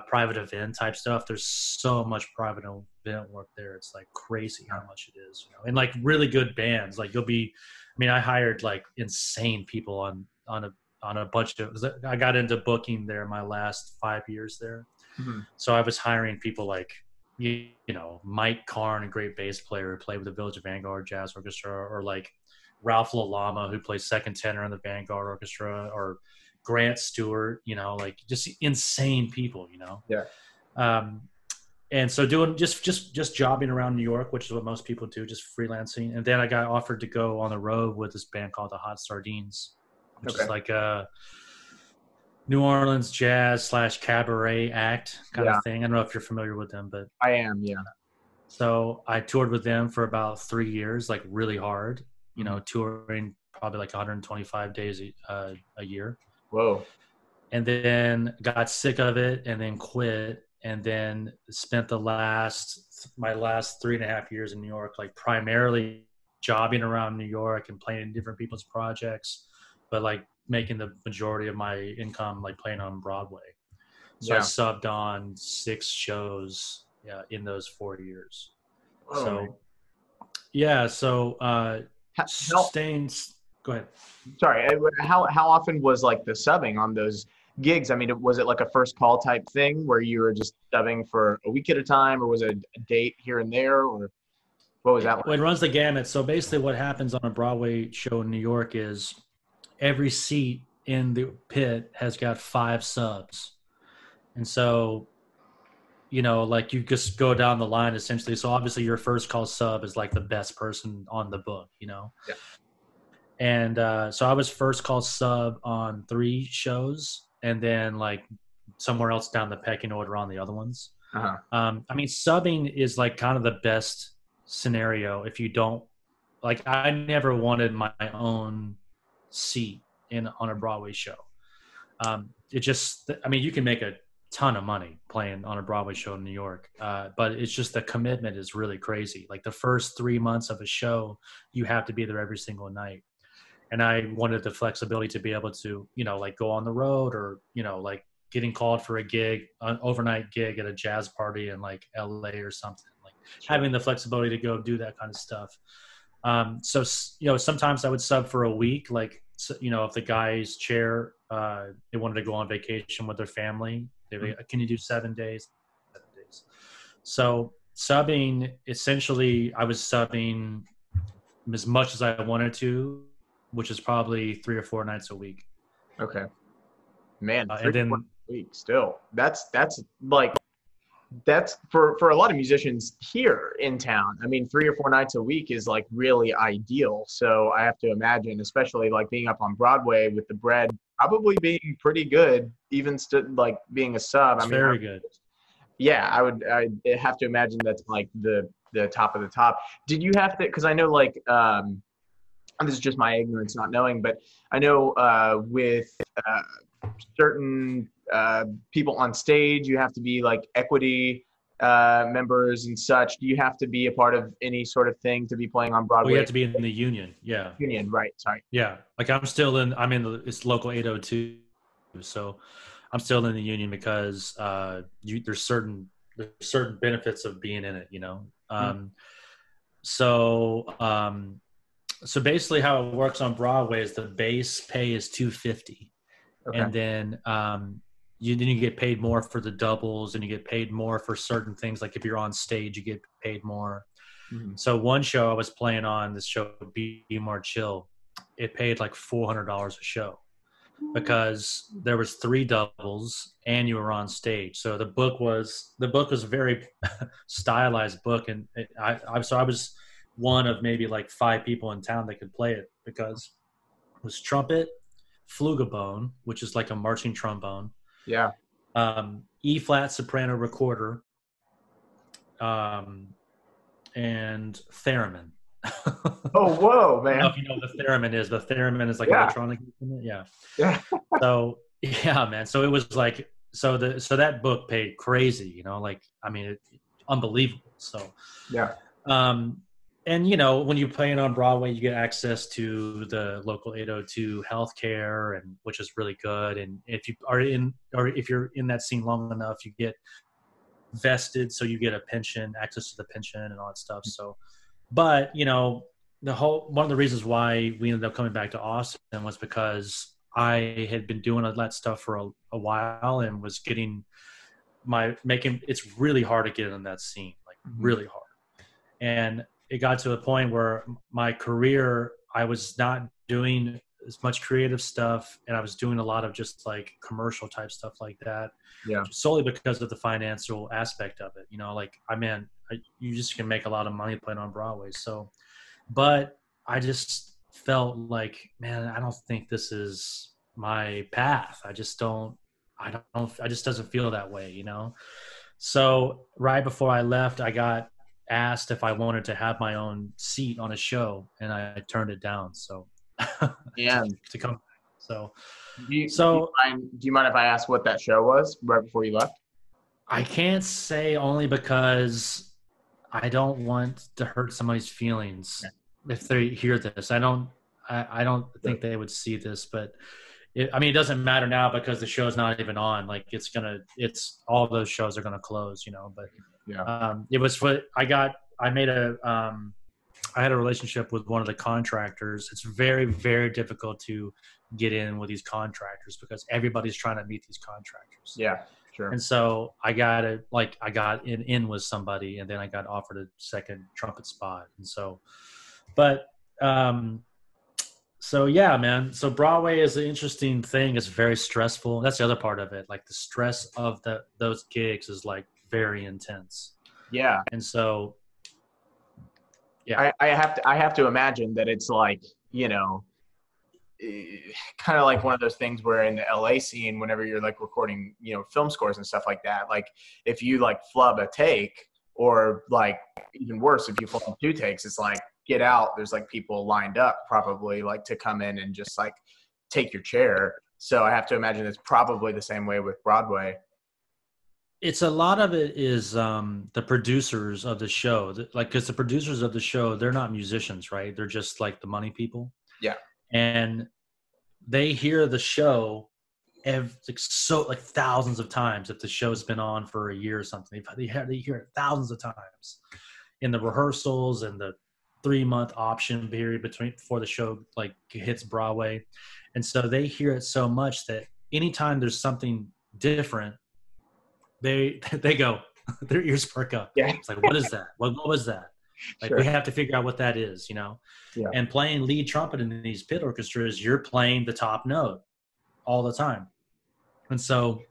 private event type stuff. There's so much private event work there. It's like crazy how much it is, and like really good bands. Like I hired like insane people on a bunch of, I got into booking there my last 5 years there. So I was hiring people like, Mike Karn, a great bass player who played with the Village of Vanguard Jazz Orchestra, or like Ralph LaLama, who plays second tenor in the Vanguard Orchestra, or Grant Stewart, like just insane people, Yeah. And so doing just jobbing around New York, which is what most people do, just freelancing. And then I got offered to go on the road with this band called the Hot Sardines, which is like a New Orleans jazz / cabaret act kind of thing. I don't know if you're familiar with them, but I am. Yeah. So I toured with them for about 3 years, like really hard, touring probably like 125 days a year. Whoa. And then got sick of it, and then quit, and then spent my last 3.5 years in New York, like primarily jobbing around New York and playing in different people's projects, but like making the majority of my income like playing on Broadway. So I subbed on 6 shows in those 4 years. Oh, so man. Yeah. So go ahead. Sorry. How often was like the subbing on those gigs? I mean, was it like a first call type thing where you were just subbing for a week at a time, or was it a date here and there, or what was that like? Well, it runs the gamut. So basically what happens on a Broadway show in New York is every seat in the pit has got 5 subs. And so you know, like you just go down the line essentially. So obviously your first call sub is like the best person on the book, you know? Yeah. And so I was first call sub on 3 shows, and then like somewhere else down the pecking order on the other ones. Uh-huh. I mean, subbing is like kind of the best scenario if you don't like. I never wanted my own seat on a Broadway show. It just, I mean, you can make a ton of money playing on a Broadway show in New York, but it's just the commitment is really crazy. Like the first 3 months of a show, you have to be there every single night. And I wanted the flexibility to be able to, you know, like go on the road, or, you know, like getting called for a gig, an overnight gig at a jazz party in like LA or something, like having the flexibility to go do that kind of stuff. So, you know, sometimes I would sub for a week, like, you know, if the guy's chair, they wanted to go on vacation with their family, they'd be like, can you do 7 days? 7 days. So subbing, essentially I was subbing as much as I wanted to, which is probably 3 or 4 nights a week. Okay. Man, 3 and then or 4 weeks still. That's like, that's for a lot of musicians here in town. I mean, 3 or 4 nights a week is like really ideal. So I have to imagine, especially like being up on Broadway with the bread probably being pretty good, even like being a sub. It's very good. Yeah, I have to imagine that's like the top of the top. Did you have to, because I know like, and this is just my ignorance not knowing, but I know with certain people on stage, you have to be like equity members and such. Do you have to be a part of any sort of thing to be playing on Broadway? Well, you have to be in the union. Yeah. Union, right. Sorry. Yeah. Like I'm in it's local 802. So I'm still in the union because there's certain benefits of being in it, you know? So basically how it works on Broadway is the base pay is $250. Okay. And then you get paid more for the doubles, and you get paid more for certain things. Like if you're on stage, you get paid more. Mm-hmm. So one show I was playing on, this show, Be More Chill, it paid like $400 a show because there was 3 doubles and you were on stage. So the book was a very stylized book. And I was one of maybe like 5 people in town that could play it, because it was trumpet, flugabone, which is like a marching trombone. Yeah. E flat soprano recorder, and theremin. Oh, whoa, man. I don't know if you know what the theremin is, but theremin is like electronic instrument. Yeah. Yeah. So yeah, man. So it was like, so that book paid crazy, you know, like, I mean, unbelievable. So yeah. And, you know, when you're playing on Broadway, you get access to the local 802 healthcare, and which is really good. And if you're in that scene long enough, you get vested, so you get a pension, access to the pension and all that stuff. So, but, you know, one of the reasons why we ended up coming back to Austin was because I had been doing all that stuff for a while, and was it's really hard to get in that scene, like really hard. And it got to a point where my career, I was not doing as much creative stuff, and I was doing a lot of just like commercial type stuff like that. Yeah. Solely because of the financial aspect of it. You know, like, you just can make a lot of money playing on Broadway. So, but I just felt like, man, I don't think this is my path. It just doesn't feel that way, you know? So right before I left, I got asked if I wanted to have my own seat on a show, and I turned it down. So yeah, to come back. So do you mind if I ask what that show was right before you left? I can't say, only because I don't want to hurt somebody's feelings if they hear this. I don't think they would see this, but it doesn't matter now because the show's not even on. Like, all those shows are gonna close, you know. But yeah, it was I had a relationship with one of the contractors. It's very, very difficult to get in with these contractors because everybody's trying to meet these contractors. Yeah, sure. And so I got in with somebody, and then I got offered a second trumpet spot. And so, so yeah, man. So Broadway is an interesting thing. It's very stressful. That's the other part of it. Like, the stress of those gigs is like very intense. Yeah. And so, yeah, I have to imagine that it's like, kind of like one of those things where in the LA scene, whenever you're like recording, film scores and stuff like that, like if you like flub a take, or like even worse, if you flub 2 takes, it's like, get out. There's like people lined up probably like to come in and just like take your chair. So I have to imagine it's probably the same way with Broadway. it's a lot of it is the producers of the show, like, because the producers of the show, they're not musicians, right? They're just like the money people. Yeah. And they hear the show like thousands of times. If the show's been on for a year or something, they hear it thousands of times in the rehearsals and the 3-month option period before the show like hits Broadway. And so they hear it so much that anytime there's something different, they go, their ears perk up. Yeah. It's like, what is that? What was that? Like, Sure. we have to figure out what that is, Yeah. And playing lead trumpet in these pit orchestras, you're playing the top note all the time. And so,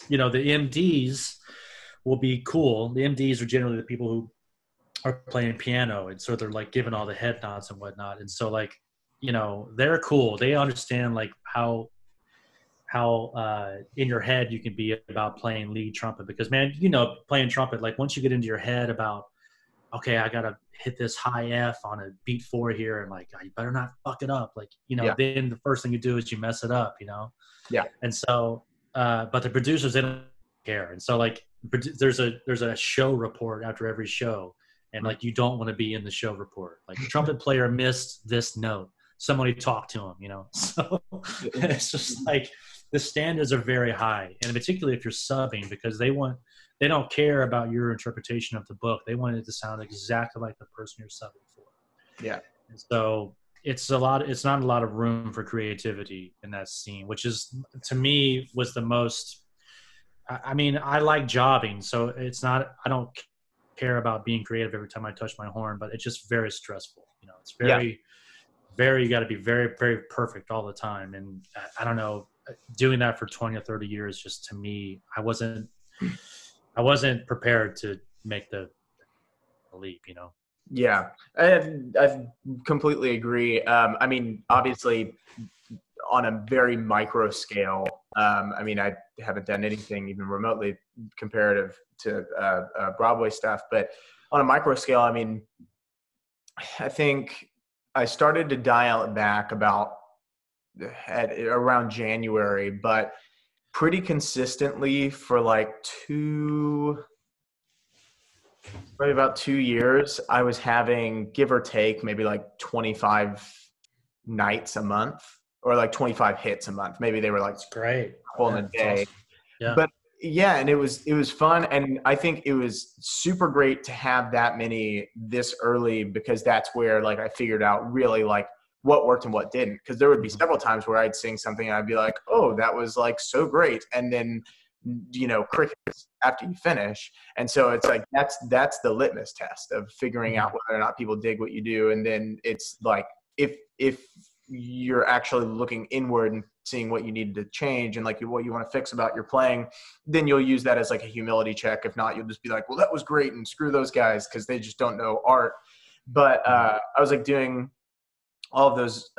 the MDs will be cool. The MDs are generally the people who are playing piano. And so they're like giving all the head nods and whatnot. And so like, they're cool. They understand like how in your head you can be about playing lead trumpet, because man, playing trumpet, like once you get into your head about, okay, I got to hit this high F on a beat 4 here, and like, you better not fuck it up. Like, then the first thing you do is you mess it up, Yeah. And so, but the producers, they don't care. And so like, there's a show report after every show. And like, you don't want to be in the show report. Like, the trumpet player missed this note. Somebody talk to him, So it's just like, the standards are very high. And particularly if you're subbing, because they don't care about your interpretation of the book. They want it to sound exactly like the person you're subbing for. Yeah. And so it's not a lot of room for creativity in that scene, which is, to me, was the most, I mean, I like jobbing. So it's not, I don't care about being creative every time I touch my horn, but it's just very stressful. It's very, you got to be very, very perfect all the time. And I don't know, doing that for 20 or 30 years, just to me, I wasn't prepared to make the leap, Yeah, I completely agree. I mean, obviously, on a very micro scale, I mean, I haven't done anything even remotely comparative to Broadway stuff, but on a micro scale, I mean, I think I started to dial it back around January, but pretty consistently for like probably about 2 years, I was having, give or take, maybe like 25 nights a month, or like 25 hits a month. Maybe they were like, that's great, in a day. Awesome. Yeah. But yeah, and it was fun, and I think it was super great to have that many this early, because that's where like I figured out really like what worked and what didn't. Because there would be several times where I'd sing something and I'd be like, oh, that was like so great, and then crickets after you finish. And so it's like that's the litmus test of figuring out whether or not people dig what you do. And then it's like if you're actually looking inward and seeing what you need to change and like what you want to fix about your playing, then you'll use that as like a humility check. If not, you'll just be like, well, that was great, and screw those guys because they just don't know art. But I was like doing all of those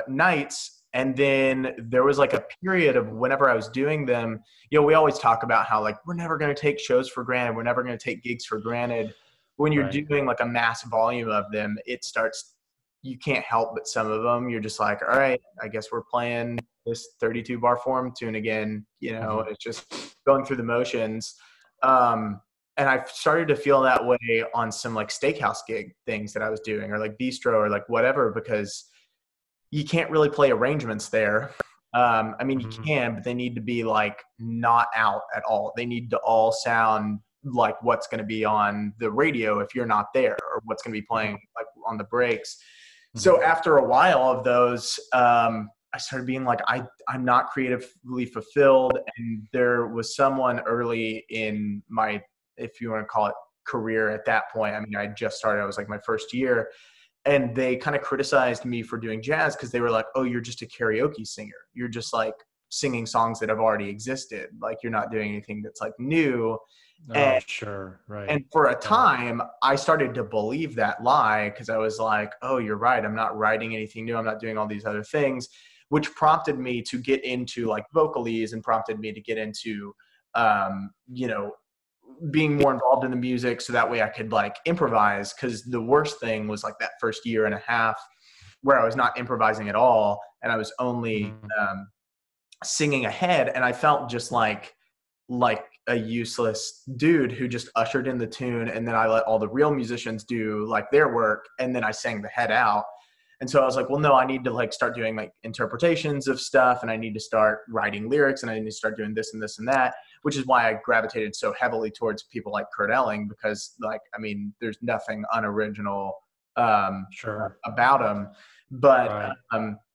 nights. And then there was like a period of whenever I was doing them, we always talk about how like, we're never going to take shows for granted. We're never going to take gigs for granted. When you're doing like a mass volume of them, you can't help but some of them, you're just like, all right, I guess we're playing this 32 bar form tune again. It's just going through the motions. And I started to feel that way on some like steakhouse gig things that I was doing, or like bistro, or like whatever, because you can't really play arrangements there. I mean, you can, but they need to be like not out at all. They need to all sound like what's going to be on the radio if you're not there, or what's going to be playing like on the breaks. So after a while of those, I started being like, I'm not creatively fulfilled. And there was someone early in my, if you want to call it, career at that point. I mean, I just started, I was like my first year. And they kind of criticized me for doing jazz, because they were like, oh, you're just a karaoke singer. You're just like singing songs that have already existed. Like, you're not doing anything that's like new. Oh, sure. Right. And for a time, I started to believe that lie because I was like, oh, you're right. I'm not writing anything new. I'm not doing all these other things, which prompted me to get into like vocalies and prompted me to get into, you know, being more involved in the music so that way I could like improvise. Because the worst thing was like that first year and a half where I was not improvising at all and I was only singing ahead, and I felt just like a useless dude who just ushered in the tune, and then I let all the real musicians do like their work, and then I sang the head out. And so I was like, well, no, I need to like start doing like interpretations of stuff, and I need to start writing lyrics, and I need to start doing this and this and that, which is why I gravitated so heavily towards people like Kurt Elling, because like, I mean, there's nothing unoriginal about him. But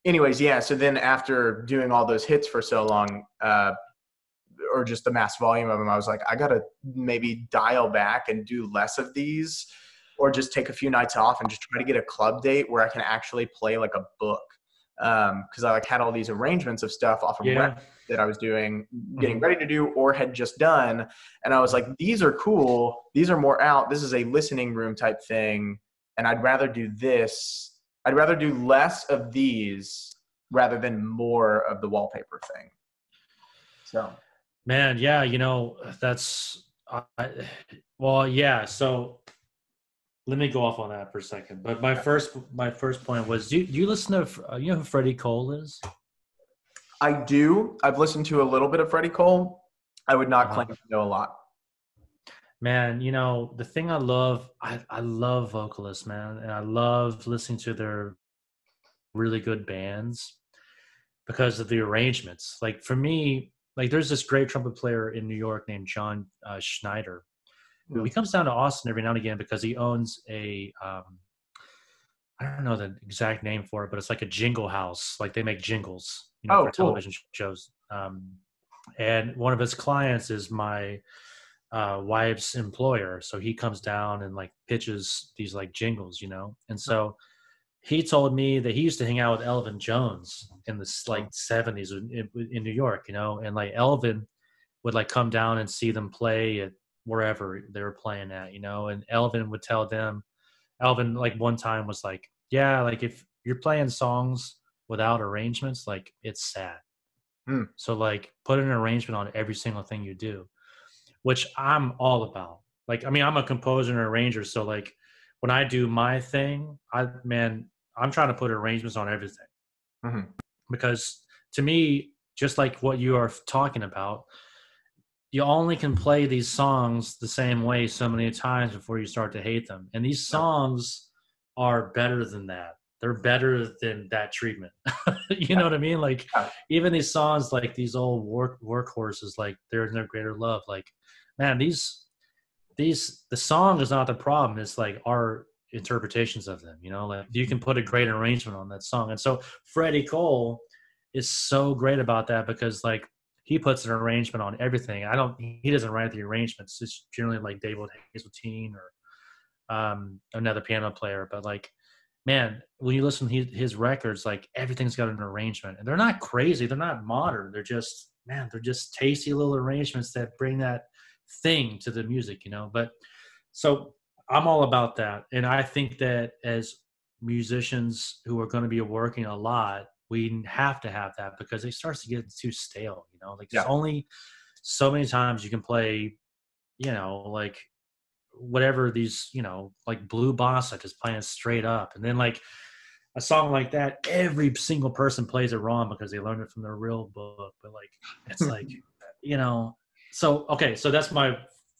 anyways, yeah. So then after doing all those hits for so long, or just the mass volume of them, I was like, I got to maybe dial back and do less of these, or just take a few nights off and just try to get a club date where I can actually play like a book. Cause I like had all these arrangements of stuff off of records that I was doing, getting ready to do, or had just done. And I was like, these are cool. These are more out. This is a listening room type thing. And I'd rather do this. I'd rather do less of these rather than more of the wallpaper thing. So. Man, yeah, you know, that's well, yeah. So let me go off on that for a second. But my first point was, do you listen to you know who Freddie Cole is? I do. I've listened to a little bit of Freddie Cole. I would not claim to know a lot. Man, you know, the thing I love vocalists, man, and I love listening to their really good bands because of the arrangements. Like for me, like there's this great trumpet player in New York named John Schneider, who he comes down to Austin every now and again because he owns a I don't know the exact name for it, but it's like a jingle house. Like they make jingles, you know, for television shows. And one of his clients is my wife's employer, so he comes down and like pitches these like jingles, you know. And so he told me that he used to hang out with Elvin Jones in the like 70s in New York, you know, and like Elvin would like come down and see them play at wherever they were playing at, you know, and Elvin would tell them, Elvin like one time was like, yeah, like if you're playing songs without arrangements, like it's sad. So like put an arrangement on every single thing you do, which I'm all about. Like, I mean, I'm a composer and arranger. So like when I do my thing, I'm trying to put arrangements on everything because to me, just like what you are talking about, you only can play these songs the same way so many times before you start to hate them. And these songs are better than that. They're better than that treatment. You know what I mean? Like even these songs, like these old workhorses, like There's No Greater Love, like, man, the song is not the problem. It's like our interpretations of them, you know, like you can put a great arrangement on that song. And so Freddie Cole is so great about that because like he puts an arrangement on everything. He doesn't write the arrangements. It's generally like David Hazeltine or another piano player. But like, man, when you listen to his records, like everything's got an arrangement, and they're not crazy. They're not modern. They're just tasty little arrangements that bring that thing to the music, you know. But so I'm all about that. And I think that as musicians who are going to be working a lot, we have to have that because it starts to get too stale, you know, like there's only so many times you can play, you know, like whatever these, you know, like Blue Bossa just playing straight up. And then like a song like that, every single person plays it wrong because they learned it from their real book. But like, it's like, you know, so, okay. So that's my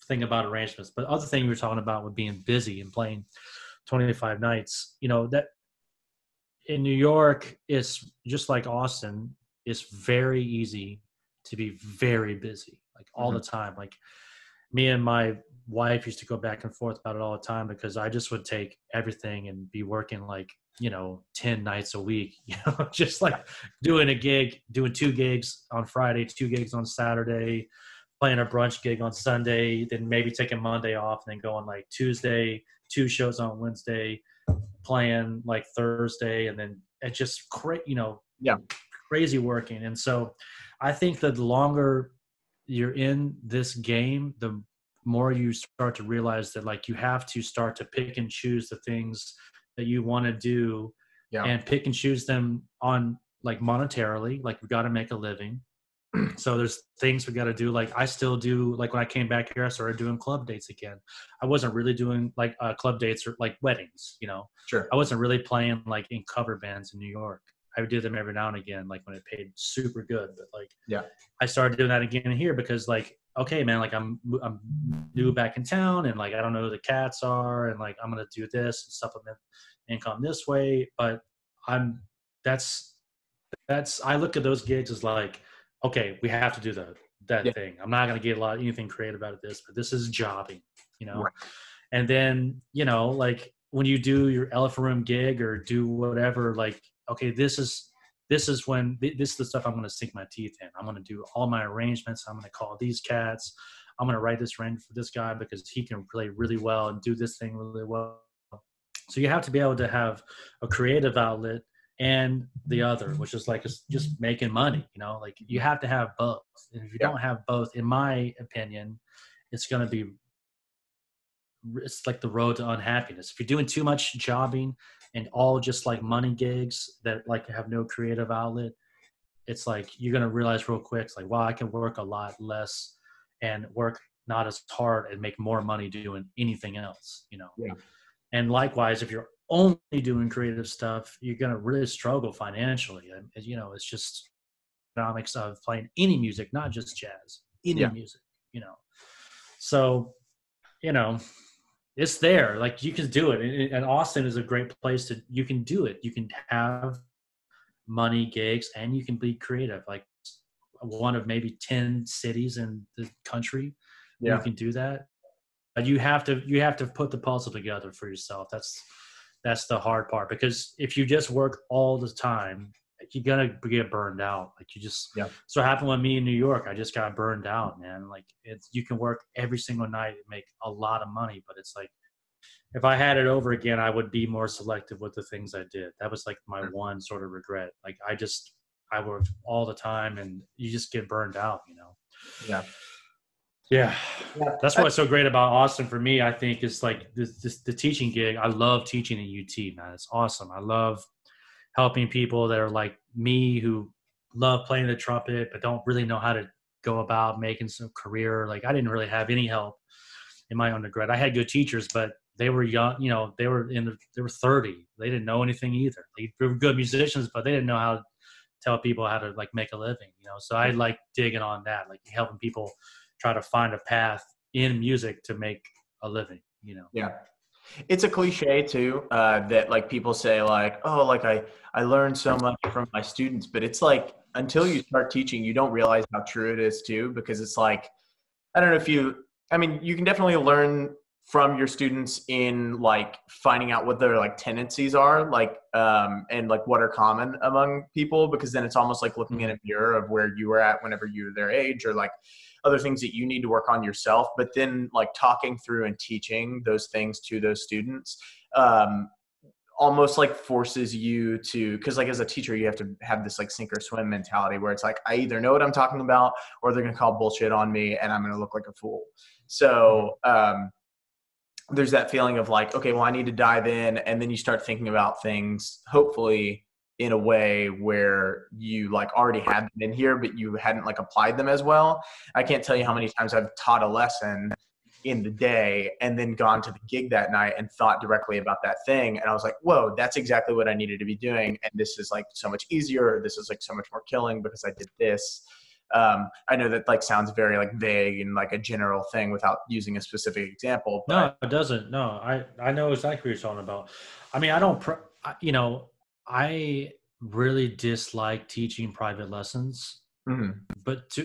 thing about arrangements. But other thing you were talking about with being busy and playing 25 nights, you know, that in New York, it's just like Austin, it's very easy to be very busy, like all the time. Like me and my wife used to go back and forth about it all the time because I just would take everything and be working like, you know, 10 nights a week, you know, just like doing 2 gigs on Friday, 2 gigs on Saturday, playing a brunch gig on Sunday, then maybe taking Monday off and then going like Tuesday, 2 shows on Wednesday, playing like Thursday, and then it's just crazy working. And so I think that the longer you're in this game, the more you start to realize that like you have to start to pick and choose the things that you want to do, and pick and choose them on like monetarily, like we got to make a living. So there's things we got to do. Like I still do, like when I came back here, I started doing club dates again. I wasn't really doing like club dates or like weddings, you know. Sure. I wasn't really playing like in cover bands in New York. I did them every now and again, like when it paid super good. But like, I started doing that again here because like, okay, man, like I'm new back in town, and like I don't know who the cats are, and like I'm gonna do this and supplement income this way. But that's I look at those gigs as like, okay, we have to do that thing. I'm not going to get anything creative out of this, but this is jobbing, you know? Right. And then, you know, like when you do your elephant room gig or do whatever, like, okay, this is the stuff I'm going to sink my teeth in. I'm going to do all my arrangements. I'm going to call these cats. I'm going to write this arrangement for this guy because he can play really well and do this thing really well. So you have to be able to have a creative outlet and the other, which is like just making money, you know, like you have to have both. And if you don't have both, in my opinion, it's like the road to unhappiness. If you're doing too much jobbing and all just like money gigs that like have no creative outlet, it's like you're going to realize real quick, it's like, wow, I can work a lot less and work not as hard and make more money doing anything else, you know? Yeah. And likewise, if you're only doing creative stuff, you're going to really struggle financially. And, you know, it's just economics of playing any music, not just jazz, any music, you know. So, you know, it's there. Like you can do it. And Austin is a great place you can do it. You can have money gigs and you can be creative. Like one of maybe 10 cities in the country, you can do that. But you have to put the puzzle together for yourself. That's the hard part, because if you just work all the time, you're gonna get burned out. Like you just so happened with me in New York. I just got burned out, man. Like you can work every single night and make a lot of money, but it's like if I had it over again, I would be more selective with the things I did. That was like my one sort of regret. Like I worked all the time, and you just get burned out, you know. Yeah, that's what's so great about Austin for me, I think, is like the teaching gig. I love teaching at UT, man. It's awesome. I love helping people that are like me who love playing the trumpet but don't really know how to go about making some career. Like I didn't really have any help in my undergrad. I had good teachers, but they were young, you know, they were 30. They didn't know anything either. They were good musicians, but they didn't know how to tell people how to like make a living, you know? So I like digging on that, like helping people try to find a path in music to make a living, you know? Yeah. It's a cliche too, that like people say like, oh, like I learned so much from my students, but it's like, until you start teaching, you don't realize how true it is too, because it's like, I don't know if you can definitely learn from your students in like finding out what their like tendencies are, like, and like what are common among people, because then it's almost like looking in a mirror of where you were at whenever you were their age, or like other things that you need to work on yourself. But then like talking through and teaching those things to those students, almost like forces you to, because like as a teacher, you have to have this like sink or swim mentality where it's like, I either know what I'm talking about or they're going to call bullshit on me and I'm going to look like a fool. So, there's that feeling of like, okay, well, I need to dive in. And then you start thinking about things, hopefully in a way where you like already had them in here, but you hadn't like applied them as well. I can't tell you how many times I've taught a lesson in the day and then gone to the gig that night and thought directly about that thing. And I was like, whoa, that's exactly what I needed to be doing. And this is like so much easier. Or this is like so much more killing because I did this. I know that like sounds very like vague and like a general thing without using a specific example. But no, it doesn't. No, I know exactly what you're talking about. I mean, I really dislike teaching private lessons, but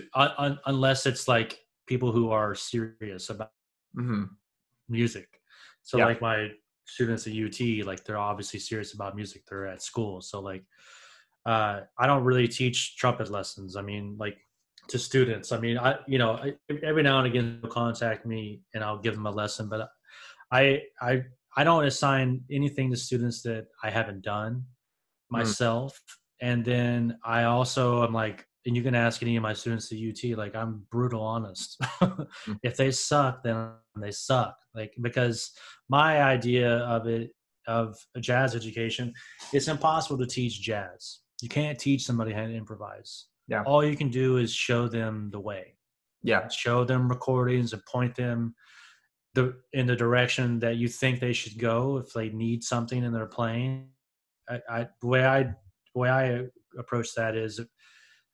unless it's like people who are serious about music. So like my students at UT, like they're obviously serious about music. They're at school. So like, I don't really teach trumpet lessons. I mean, like to students. I mean, every now and again they'll contact me and I'll give them a lesson, but I don't assign anything to students that I haven't done myself. And then I also am like, and you can ask any of my students at UT, like, I'm brutal honest. Mm. If they suck, then they suck. Like, because my idea of it, of a jazz education, it's impossible to teach jazz. You can't teach somebody how to improvise. Yeah. All you can do is show them the way. Yeah. Show them recordings and point them in the direction that you think they should go if they need something in their playing. The way I approach that is,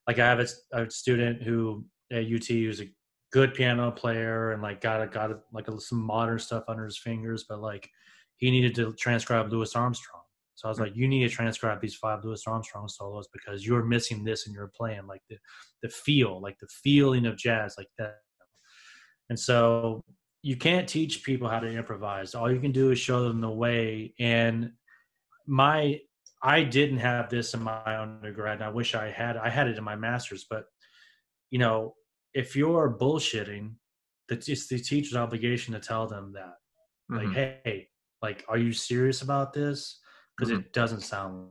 like, I have a student who at UT who's a good piano player and like got like some modern stuff under his fingers, but like he needed to transcribe Louis Armstrong. So I was like, you need to transcribe these 5 Louis Armstrong solos because you're missing this in your playing, like the feel, like the feeling of jazz, like that. And so you can't teach people how to improvise. All you can do is show them the way. And I didn't have this in my undergrad, and I wish I had it in my master's, but you know, if you're bullshitting, it's the teacher's obligation to tell them that, like, hey, like, are you serious about this? Because it doesn't sound,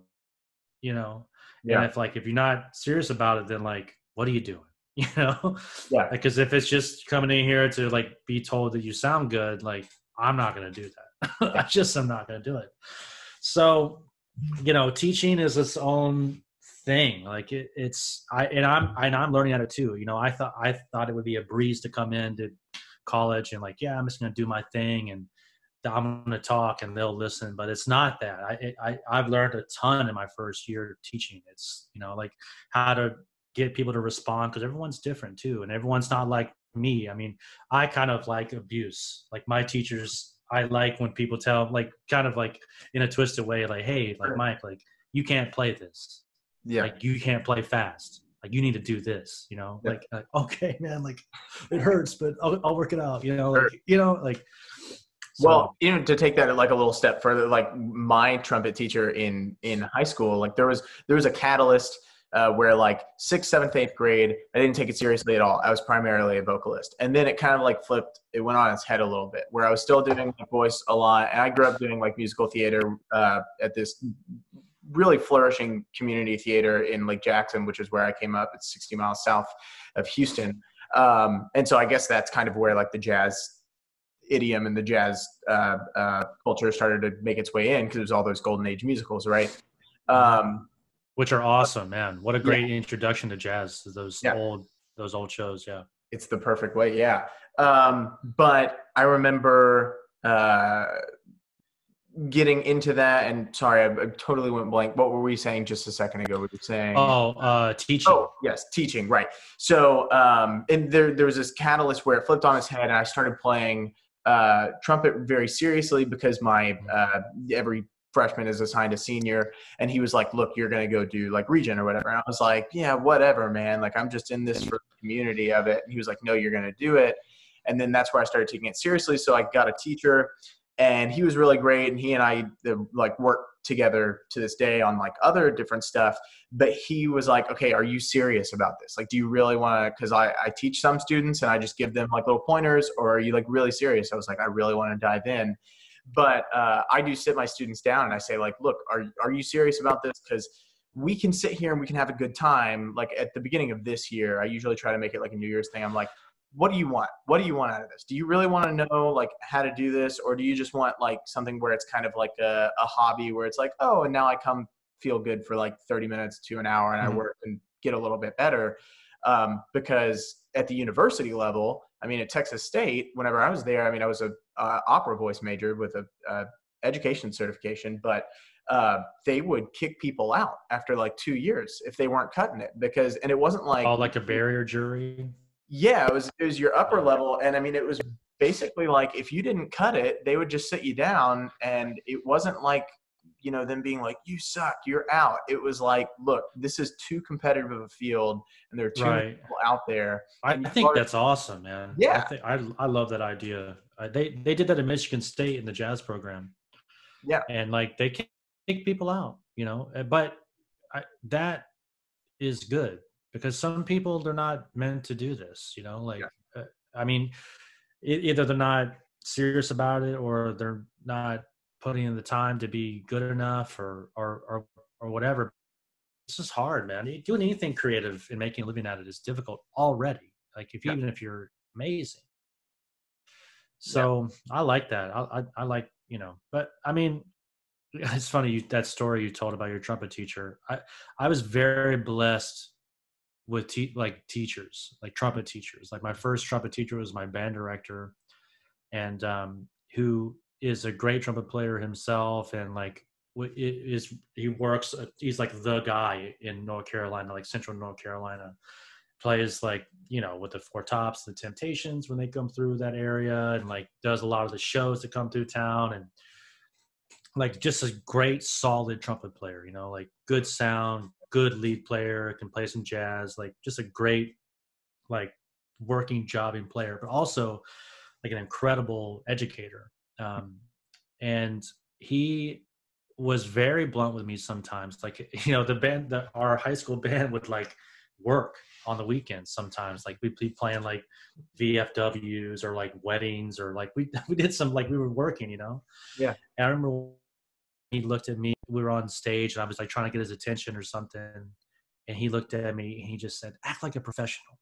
you know, Yeah. and if you're not serious about it, then like, what are you doing? You know, Yeah. Because if it's just coming in here to like be told that you sound good, like, I'm not going to do that. I'm not going to do it. So, you know, teaching is its own thing. Like I'm learning at it too. You know, I thought it would be a breeze to come into college and like, yeah, I'm just going to do my thing and I'm going to talk and they'll listen, but it's not that. I've learned a ton in my first year teaching. It's, you know, like how to get people to respond, because everyone's different too. And everyone's not like me. I mean, I kind of like abuse. Like my teachers, I like when people tell, like, kind of like in a twisted way, like, hey, like, Mike, like, you can't play this. Yeah. Like, you can't play fast. Like, you need to do this, you know? Yeah. Like, okay, man, like, it hurts, but I'll work it out, you know? Like, you know, like. So. Well, even to take that like a little step further, like my trumpet teacher in high school, like there was a catalyst where like 6th, 7th, 8th grade, I didn't take it seriously at all. I was primarily a vocalist. And then it kind of like flipped. It went on its head a little bit where I was still doing like voice a lot. And I grew up doing like musical theater at this really flourishing community theater in Lake Jackson, which is where I came up. It's 60 miles south of Houston. And so I guess that's kind of where like the jazz idiom and the jazz culture started to make its way in, because it was all those golden age musicals, right? Which are awesome, man. What a great introduction to jazz, those old shows. Yeah. It's the perfect way. Yeah. But I remember getting into that, and sorry, I totally went blank. What were we saying just a second ago? We were saying, teaching. Oh, yes, teaching, right. So, and there was this catalyst where it flipped on its head, and I started playing trumpet very seriously, because my every freshman is assigned a senior, and he was like, look, you're going to go do like Regent or whatever. And I was like, yeah, whatever, man. Like, I'm just in this for the community of it. And he was like, no, you're going to do it. And then that's where I started taking it seriously. So I got a teacher, and he was really great. And he and I like work together to this day on like other different stuff. But he was like, okay, are you serious about this? Like, do you really want to, because I teach some students and I just give them like little pointers, or are you like really serious? I was like, I really want to dive in. But I do sit my students down and I say, like, look, are you serious about this? Because we can sit here and we can have a good time. Like at the beginning of this year, I usually try to make it like a New Year's thing. I'm like, what do you want? What do you want out of this? Do you really want to know like how to do this? Or do you just want like something where it's kind of like a hobby where it's like, oh, and now I come feel good for like 30 minutes to an hour and I work and get a little bit better. Because at the university level, I mean, at Texas State, whenever I was there, I mean, I was a opera voice major with a education certification, but they would kick people out after like 2 years if they weren't cutting it, because, and it wasn't like, like a barrier jury. Yeah, it was your upper level. And I mean, it was basically like, if you didn't cut it, they would just sit you down. And it wasn't like, you know, them being like, you suck, you're out. It was like, look, this is too competitive of a field, and there are too many people out there. I think that's awesome, man. Yeah. I love that idea. They did that in Michigan State in the jazz program. Yeah. And like, they kick people out, you know, but that is good, because some people, they're not meant to do this, you know, like, I mean, either they're not serious about it, or they're not putting in the time to be good enough, or whatever. is hard, man. Doing anything creative and making a living at it is difficult already. Like even if you're amazing. So I like that. I like, but I mean, it's funny that story you told about your trumpet teacher. I was very blessed with teachers, like trumpet teachers. Like my first trumpet teacher was my band director, and who is a great trumpet player himself, and like he's like the guy in North Carolina, like Central North Carolina. Plays like, with the Four Tops, the Temptations when they come through that area, and like does a lot of the shows that come through town, and like just a great solid trumpet player, like good sound, good lead player, can play some jazz, like just a great like working jobbing player, but also like an incredible educator. And he was very blunt with me sometimes. Like, our high school band would like work on the weekends sometimes. Like we'd be playing like VFWs or like weddings, or like we did some, like we were working, Yeah. And I remember he looked at me, we were on stage and I was like trying to get his attention or something. And he looked at me and he just said, act like a professional.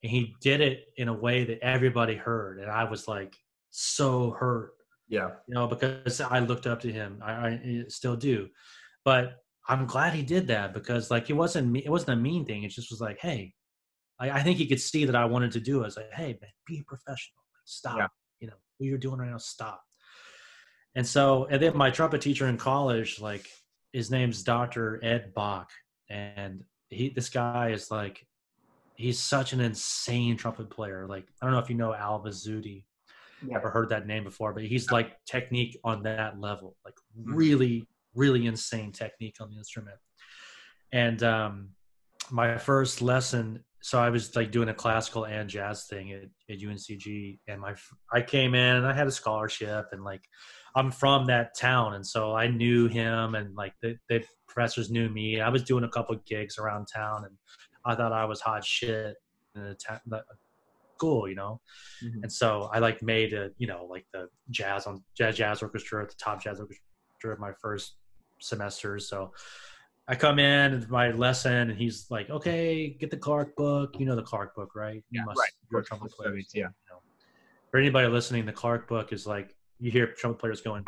And he did it in a way that everybody heard. And I was like so hurt. Yeah. Because I looked up to him. I still do. But I'm glad he did that, because like it wasn't a mean thing. It just was like, hey, I think he could see that I wanted to do it. I was like, hey man, be a professional. Like, stop. Yeah. What you're doing right now, stop. And then my trumpet teacher in college, like his name's Dr. Ed Bach. And this guy is like, he's such an insane trumpet player. Like, I don't know if you know Al Vizzuti. Never heard that name before, but he's like technique on that level, like really, really insane technique on the instrument. And my first lesson, so I was like doing a classical and jazz thing at UNCG, and I came in and I had a scholarship, and like I'm from that town, and so I knew him, and like the professors knew me. I was doing a couple of gigs around town, and I thought I was hot shit in the school, And so I like made like the jazz orchestra at the top jazz orchestra of my first semester. So I come in at my lesson, and he's like, okay, get the Clark book. You know the Clark book, right? Yeah, You must, right. You're a trumpet player. Yeah. For anybody listening, the Clark book is like, you hear trumpet players going.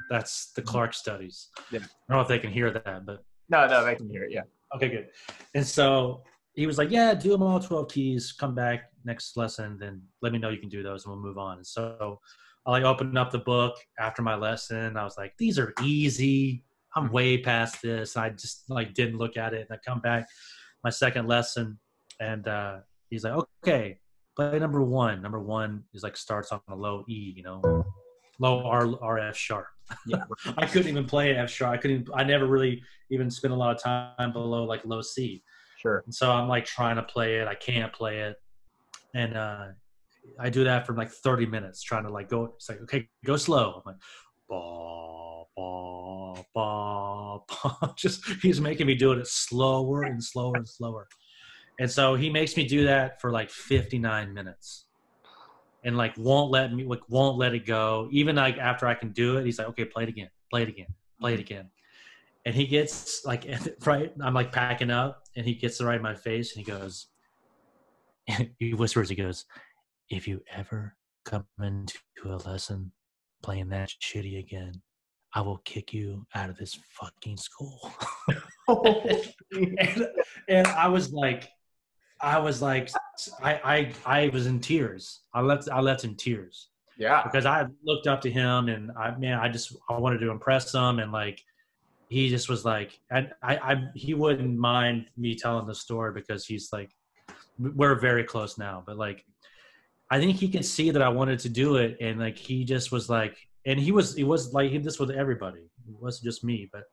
That's the Clark studies. Yeah. I don't know if they can hear that, but. No, they can hear it, yeah. Okay, good. And so he was like, yeah, do them all 12 keys, come back next lesson, then let me know you can do those, and we'll move on. And so I like opened up the book after my lesson. I was like, these are easy. I'm way past this. I just like didn't look at it. And I come back my second lesson, and he's like, okay, play number one. Number one is like starts on a low E, low R F sharp. Yeah. I couldn't even play F sharp. I never really even spent a lot of time below like low C. Sure. And so I'm like trying to play it. I can't play it. And I do that for like 30 minutes trying to like go. It's like, okay, go slow. I'm like, ba, ba, ba, ba. Just he's making me do it slower and slower and slower. And so he makes me do that for like 59 minutes. And like won't let it go. Even like after I can do it, he's like, okay, play it again, play it again, play it again. And he gets like, right, I'm like packing up, and he gets right in my face, and he goes, he whispers, he goes, if you ever come into a lesson playing that shitty again, I will kick you out of this fucking school. and I was like, I was in tears. I left in tears. Yeah. Because I looked up to him, and I wanted to impress him, and like he just was like, and he wouldn't mind me telling the story because he's like, we're very close now, but like I think he could see that I wanted to do it, and like he just was like, and he was like this with everybody. It wasn't just me, but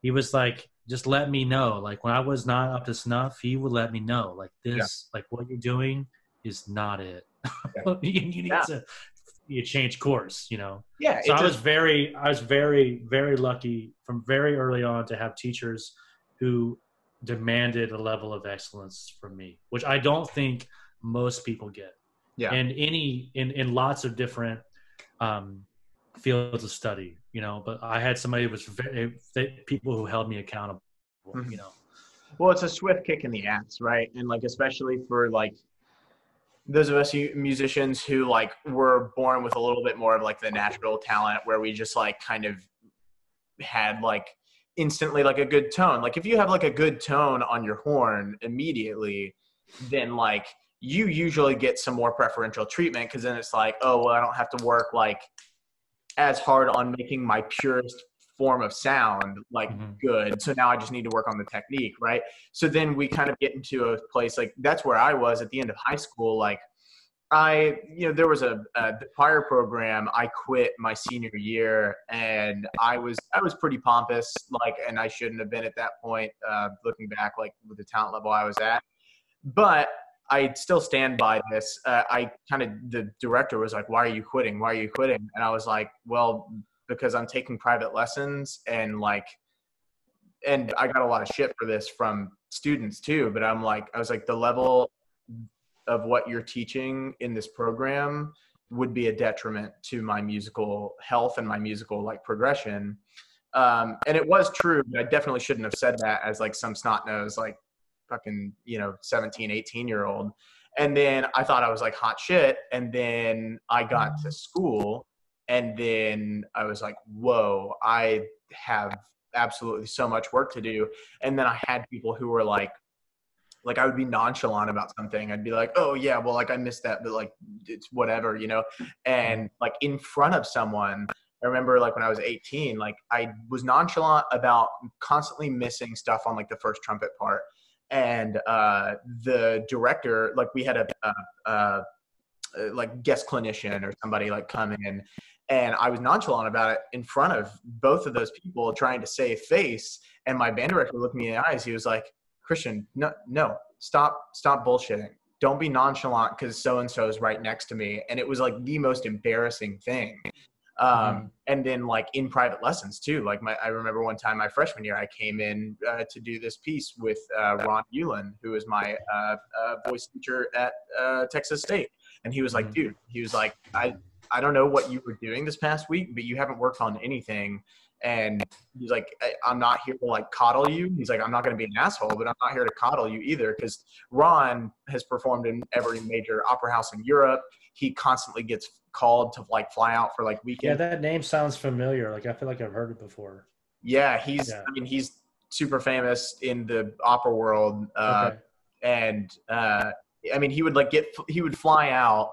he was like, just let me know. Like when I was not up to snuff, he would let me know. Like this, like what you're doing is not it. Yeah. you need to change course, Yeah. So I was very, very lucky from very early on to have teachers who demanded a level of excellence from me, which I don't think most people get. Yeah. And in lots of different fields of study, but I had somebody who was people who held me accountable, Mhm. Well, it's a swift kick in the ass, right? And like, especially for like those of us musicians who like were born with a little bit more of like the natural talent, where we just like kind of had like instantly like a good tone. Like if you have like a good tone on your horn immediately, then like you usually get some more preferential treatment, because then it's like, oh, well, I don't have to work like as hard on making my purest form of sound like good. So now I just need to work on the technique, right? So then we kind of get into a place like that's where I was at the end of high school. Like there was the choir program. I quit my senior year, and I was pretty pompous, like, and I shouldn't have been at that point, looking back, like with the talent level I was at. But I still stand by this. The director was like, "Why are you quitting? Why are you quitting?" And I was like, "Well, because I'm taking private lessons, and I got a lot of shit for this from students too." But I was like, the level of what you're teaching in this program would be a detriment to my musical health and my musical like progression. And it was true, but I definitely shouldn't have said that as like some snot-nosed, like fucking, 17, 18-year-old. And then I thought I was like hot shit. And then I got to school, and then I was like, whoa, I have absolutely so much work to do. And then I had people who were like I would be nonchalant about something. I'd be like, oh yeah, well, like I missed that, but like it's whatever, and like in front of someone. I remember like when I was 18, like I was nonchalant about constantly missing stuff on like the first trumpet part. And the director, like we had a like guest clinician or somebody like come in, and I was nonchalant about it in front of both of those people trying to save face. And my band director looked me in the eyes. He was like, Christian, no, stop bullshitting. Don't be nonchalant because so-and-so is right next to me. And it was like the most embarrassing thing. And then like in private lessons too, like I remember one time my freshman year, I came in to do this piece with Ron Hewlin, who was my voice teacher at Texas State. And he was like, dude, he was like, I don't know what you were doing this past week, but you haven't worked on anything. And he's like, I'm not here to like coddle you. He's like, I'm not going to be an asshole, but I'm not here to coddle you either. Because Ron has performed in every major opera house in Europe. He constantly gets called to like fly out for like weekends. Yeah, that name sounds familiar. Like I feel like I've heard it before. Yeah, he's super famous in the opera world. And I mean, he would fly out,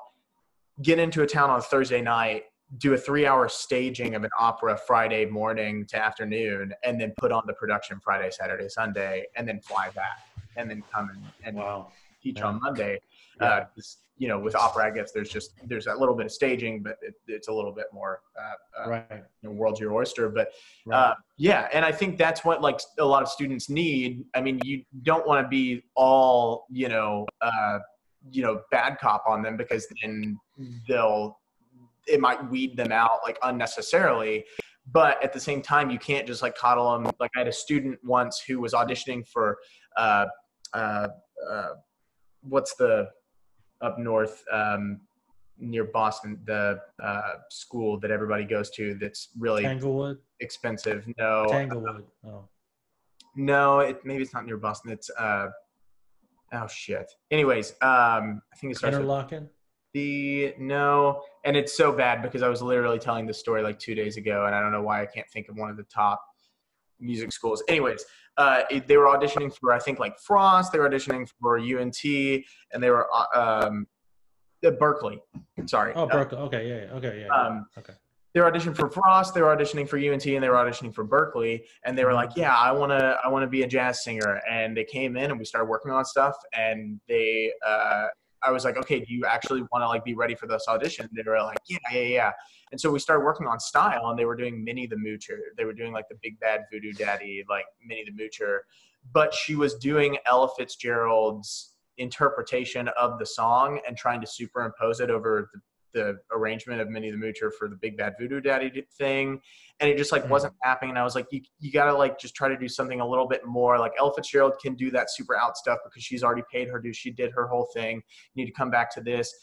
get into a town on a Thursday night, do a 3-hour staging of an opera Friday morning to afternoon, and then put on the production Friday, Saturday, Sunday, and then fly back, and then come and teach on Monday. With opera, I guess there's that little bit of staging, but it's a little bit more world's your oyster. But and I think that's what like a lot of students need. I mean, you don't want to be all bad cop on them, because then it might weed them out like unnecessarily. But at the same time, you can't just like coddle them. Like I had a student once who was auditioning for what's the up north near Boston, the school that everybody goes to that's really Tanglewood? Expensive. No. Tanglewood. No, maybe it's not near Boston. It's oh shit. Anyways, I think it starts Interlochen? No, and it's so bad because I was literally telling this story like 2 days ago, and I don't know why I can't think of one of the top music schools. Anyways, they were auditioning for, I think, like Frost. They were auditioning for UNT, and they were Berkeley. Sorry. Oh, Berkeley. Okay, yeah. Okay. They were auditioning for Frost. They were auditioning for UNT, and they were auditioning for Berkeley. And they were like, "Yeah, I wanna be a jazz singer." And they came in, and we started working on stuff. And I was like, "Okay, do you actually want to like be ready for this audition?" They were like, "Yeah." And so we started working on style, and they were doing Minnie the Moocher. They were doing like the Big Bad Voodoo Daddy, like Minnie the Moocher. But she was doing Ella Fitzgerald's interpretation of the song and trying to superimpose it over the arrangement of Minnie the Moocher for the Big Bad Voodoo Daddy thing. And it just like wasn't happening. And I was like, you gotta like just try to do something a little bit more. Like Ella Fitzgerald can do that super out stuff because she's already paid her due. She did her whole thing. You need to come back to this.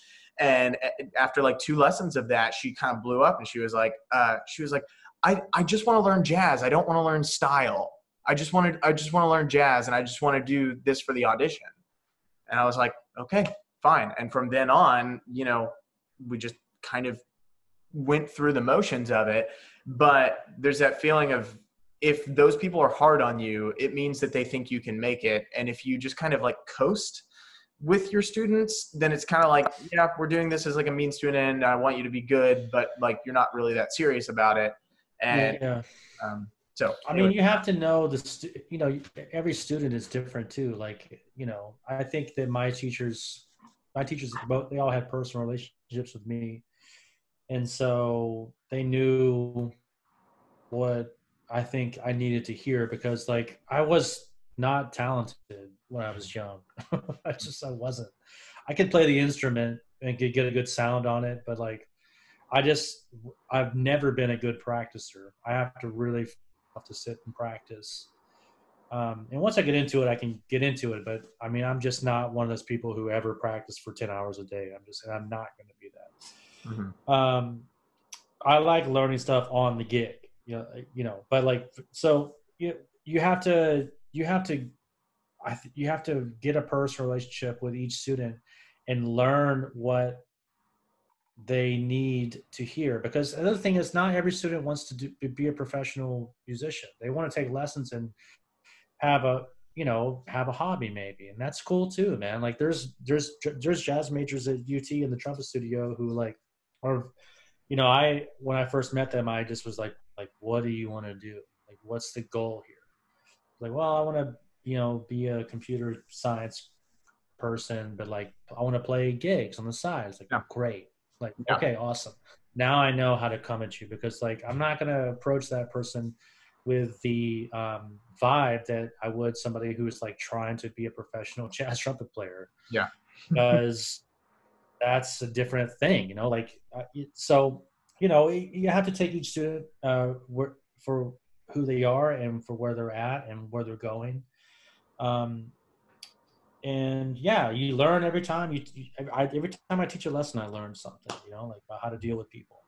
And after like 2 lessons of that, she kind of blew up and she was like, I just want to learn jazz. I don't want to learn style. I just want to learn jazz, and I just want to do this for the audition. And I was like, okay, fine. And from then on, you know, we just kind of went through the motions of it. But there's that feeling of, if those people are hard on you, it means that they think you can make it. And if you just kind of like coast with your students, then it's kind of like, yeah, we're doing this as like a means to an end. I want you to be good, but like, you're not really that serious about it. And so I mean, you have to know you know, every student is different too. Like, you know, I think that my teachers both, they all had personal relationships with me. And so they knew what I think I needed to hear, because like, I was not talented when I was young. I wasn't. I could play the instrument and could get a good sound on it, but like, I've never been a good practicer. I have to sit and practice. And once I get into it, I can get into it. But I mean, I'm just not one of those people who ever practice for 10 hours a day. I'm not going to be that. Mm-hmm. I like learning stuff on the gig, you know, but like, so you have to get a personal relationship with each student and learn what they need to hear. Because another thing is, not every student wants to be a professional musician. They want to take lessons and have a hobby maybe. And that's cool too, man. Like there's jazz majors at UT in the trumpet studio who like, or, you know, when I first met them, I just was like, what do you want to do? Like, what's the goal here? Like, well, I want to, you know, be a computer science person, but like, I want to play gigs on the side. It's like, yeah. Great. Like, yeah. Okay, awesome. Now I know how to come at you, because like, I'm not going to approach that person with the vibe that I would somebody who's like trying to be a professional jazz trumpet player. Yeah. Because that's a different thing, you know, like, so, you know, you have to take each student for who they are and for where they're at and where they're going. And yeah, you learn every time every time I teach a lesson, I learn something, you know, like about how to deal with people.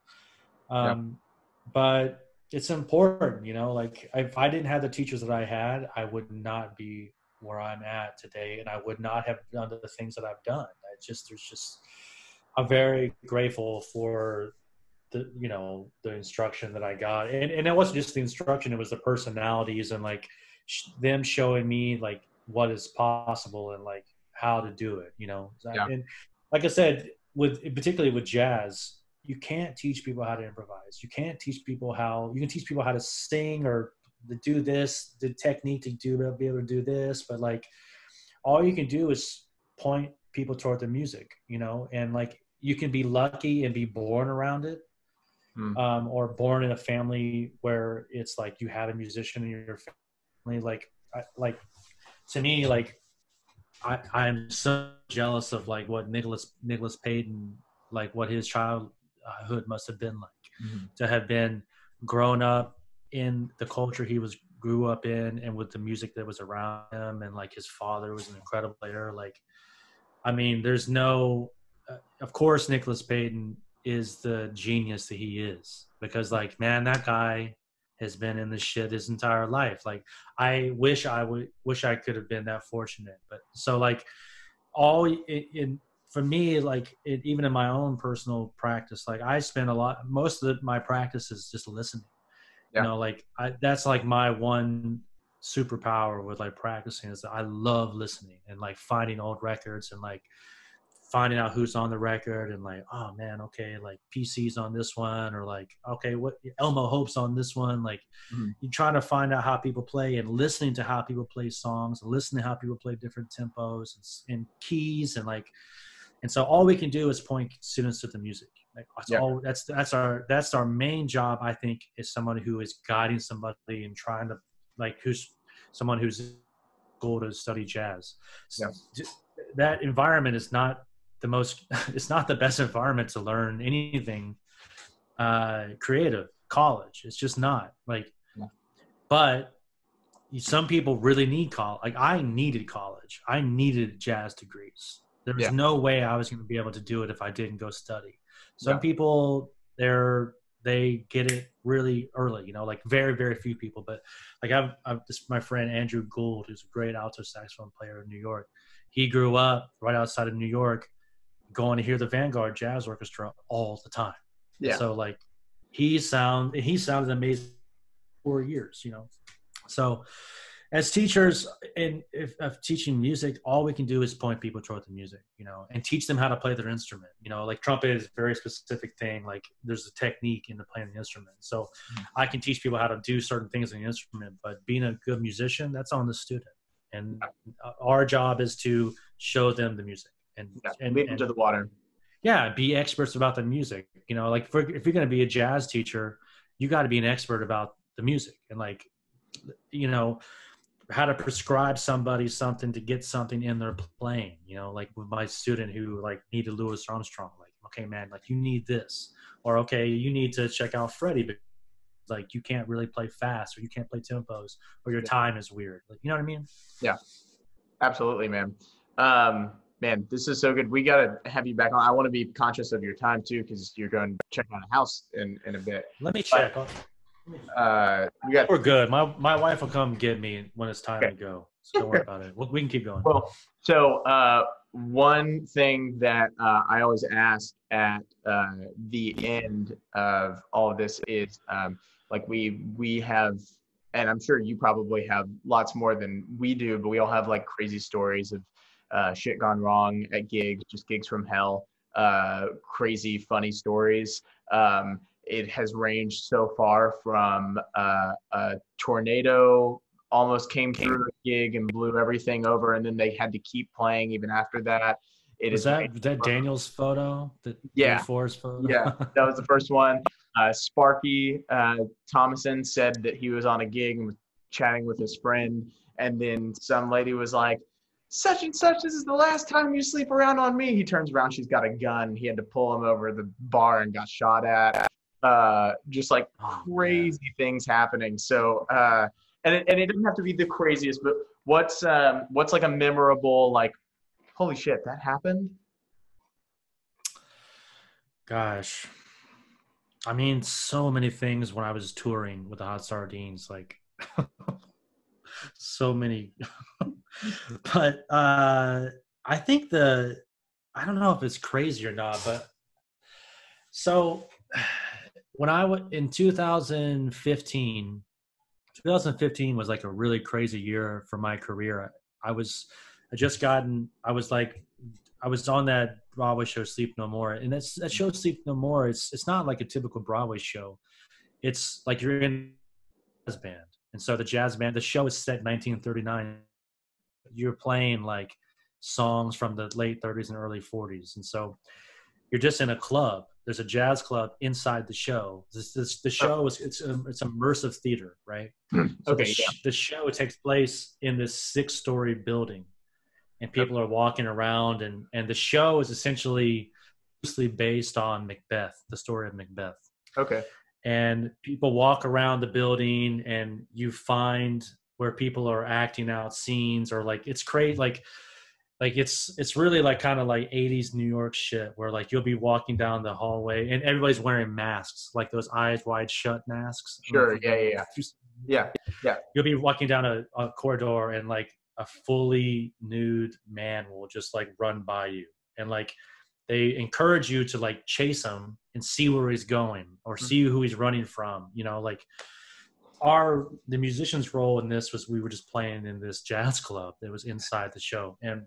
But it's important, you know, like if I didn't have the teachers that I had, I would not be where I'm at today. And I would not have done the things that I've done. I'm very grateful for the instruction that I got. And it wasn't just the instruction, it was the personalities and like them showing me like what is possible and like how to do it, you know? Yeah. And like I said, particularly with jazz, you can't teach people how to improvise. You can teach people how to sing or to do this, the technique to be able to do this. But like, all you can do is point people toward the music, you know? And like, you can be lucky and be born around it. Or born in a family where it's like you have a musician in your family. Like to me, like I'm so jealous of like what Nicholas Payton, like what his childhood must have been like, to have been grown up in the culture he grew up in and with the music that was around him, and like his father was an incredible player. Like, I mean, there's no, of course, Nicholas Payton is the genius that he is, because like, man, that guy has been in this shit his entire life. Like, I wish I could have been that fortunate. But so like, for me, like even in my own personal practice, like I spend most of my practice is just listening. Yeah. You know, like that's like my one superpower with like practicing, is that I love listening and like finding old records and like finding out who's on the record and like, oh man, okay, like PC's on this one, or like, okay, what Elmo Hope's on this one. Like you're trying to find out how people play and listening to how people play songs and listening to how people play different tempos and keys, and like, and so all we can do is point students to the music. Like that's our main job, I think, is someone who is guiding somebody and trying to like, who's someone who's go to study jazz. Yeah. That environment is not it's not the best environment to learn anything creative. College, it's just not like, but some people really need college. Like I needed college. I needed jazz degrees. There was Yeah. no way I was going to be able to do it if I didn't go study. Some Yeah. people, they get it really early, like very, very few people. But like I've this my friend Andrew Gould, who's a great alto saxophone player in New York. He grew up right outside of New York, going to hear the Vanguard Jazz Orchestra all the time. Yeah. So like he sounded amazing for 4 years, So as teachers of teaching music, all we can do is point people toward the music, and teach them how to play their instrument. Like trumpet is a very specific thing. Like there's a technique in the playing the instrument. So I can teach people how to do certain things in the instrument, but being a good musician, that's on the student. And our job is to show them the music and lead them to the water. Yeah, be experts about the music. Like if you're going to be a jazz teacher, you got to be an expert about the music and like, how to prescribe somebody something to get something in their playing, like with my student who like needed Louis Armstrong, like, okay, man, like you need this, or, okay, you need to check out Freddie, but like you can't really play fast or you can't play tempos or your time is weird. Like, you know what I mean? Yeah, absolutely, man. Man, this is so good. We got to have you back on. I want to be conscious of your time too, because you're going to check out a house in a bit. Let me check. We're good. My wife will come get me when it's time to go. So don't worry about it. We can keep going. Well, so one thing that I always ask at the end of all of this is like we have, and I'm sure you probably have lots more than we do, but we all have like crazy stories of shit gone wrong at gigs, just gigs from hell, crazy funny stories. It has ranged so far from a tornado almost came through a gig and blew everything over, and then they had to keep playing even after that. Was that Daniel's photo? Yeah. Forrest photo? Yeah, that was the first one. Sparky Thomason said that he was on a gig and was chatting with his friend, and then some lady was like, such and such, this is the last time you sleep around on me. He turns around, she's got a gun. He had to pull him over the bar and got shot at. Just like crazy things happening. So, and it doesn't have to be the craziest, but what's like a memorable, like, holy shit, that happened? Gosh, I mean, so many things when I was touring with the Hot Sardines, like so many. But I think I don't know if it's crazy or not, but so when in 2015 was like a really crazy year for my career. I was on that Broadway show Sleep No More, and that show Sleep No More, it's not like a typical Broadway show. It's like you're in a jazz band, and so the show is set in 1939. You're playing like songs from the late 30s and early 40s, and so you're just in a club. There's a jazz club inside the show. The show it's immersive theater, right? So the show takes place in this 6-story building, and people are walking around, and the show is essentially loosely based on Macbeth, the story of Macbeth. Okay. And people walk around the building, and you find where people are acting out scenes, or like it's crazy, like it's really like kind of like 80s New York shit, where like you'll be walking down the hallway and everybody's wearing masks, like those eyes wide shut masks. Sure. Yeah. You'll be walking down a corridor, and like a fully nude man will just like run by you, and like they encourage you to like chase him and see where he's going, or see who he's running from. Like the musician's role in this was, we were just playing in this jazz club that was inside the show. And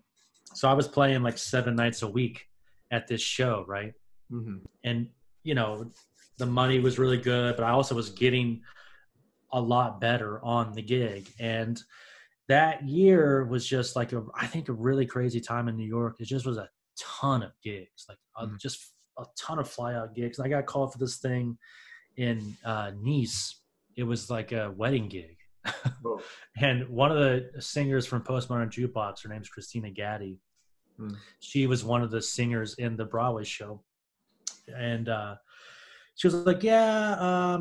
so I was playing like 7 nights a week at this show. Right. Mm-hmm. And, the money was really good, but I also was getting a lot better on the gig. And that year was just like I think a really crazy time in New York. It just was a ton of gigs, like just a ton of fly out gigs. I got called for this thing in Nice. It was like a wedding gig. And one of the singers from Postmodern Jukebox, her name's Christina Gaddy. She was one of the singers in the Broadway show. And she was like, I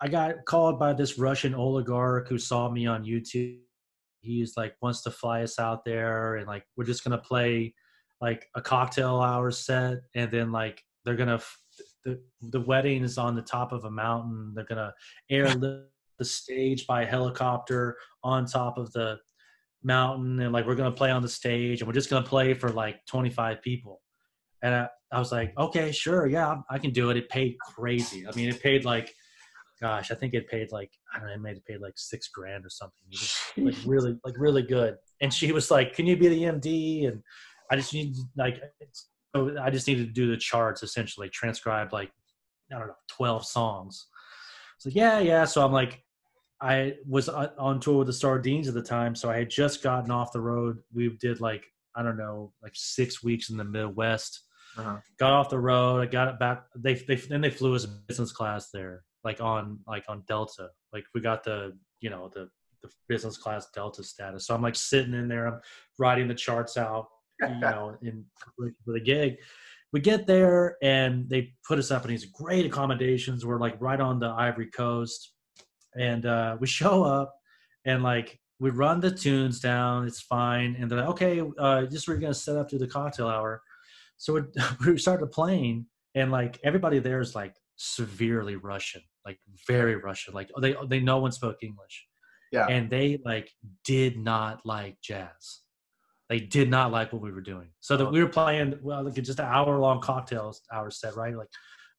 got called by this Russian oligarch who saw me on YouTube. He's like, wants to fly us out there, and like, we're just going to play like a cocktail hour set, and then like they're gonna the wedding is on the top of a mountain. They're gonna airlift the stage by helicopter on top of the mountain, and like we're gonna play on the stage, and we're just gonna play for like 25 people. And I was like, okay, sure, yeah, I can do it. It paid crazy. I mean, it paid like, gosh, I think it paid like, I don't know, it made it paid like $6,000 or something. It was like really good. And she was like, can you be the MD? And I just need I just needed to do the charts, essentially transcribe like, I don't know, 12 songs. So yeah. So I'm like, I was on tour with the Sardines at the time. So I had just gotten off the road. We did like, I don't know, like 6 weeks in the Midwest. Got off the road. I got it back. They flew us business class there, like on Delta. Like we got the business class Delta status. So I'm like sitting in there. I'm writing the charts out, for the gig. We get there and they put us up in these great accommodations. We're like right on the Ivory Coast, and we show up and like we run the tunes down. It's fine, and they're like, okay, just we're gonna set up to the cocktail hour. So we started playing, and like everybody there is like severely Russian, like very Russian. Like they no one spoke English, and they like did not like jazz. They did not like what we were doing. So that we were playing like just an hour-long cocktail hour set, right? Like,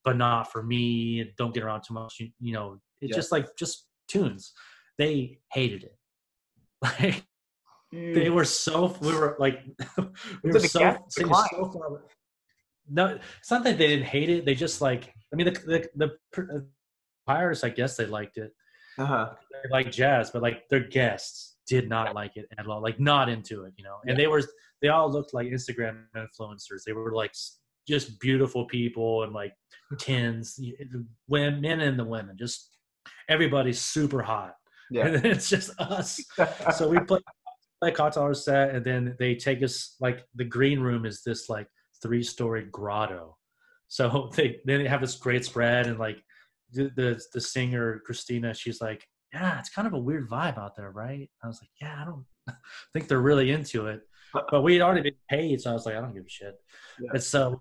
but not for me. Don't get around too much. It's just like just tunes. They hated it. Like they were so. We were like we were so sitting so far. No, it's not that they didn't hate it. They just like. I mean, the pirates. I guess they liked it. They like jazz, but like their guests did not like it at all, like not into it, and they all looked like Instagram influencers. They were like just beautiful people and like tens, men and the women, just everybody's super hot. And then it's just us. So we play cocktail set, and then they take us, like the green room is this like 3-story grotto. So they have this great spread, and like the singer Christina, she's like, yeah, it's kind of a weird vibe out there, right? I was like, yeah, I don't think they're really into it. But we had already been paid, so I was like, I don't give a shit. And so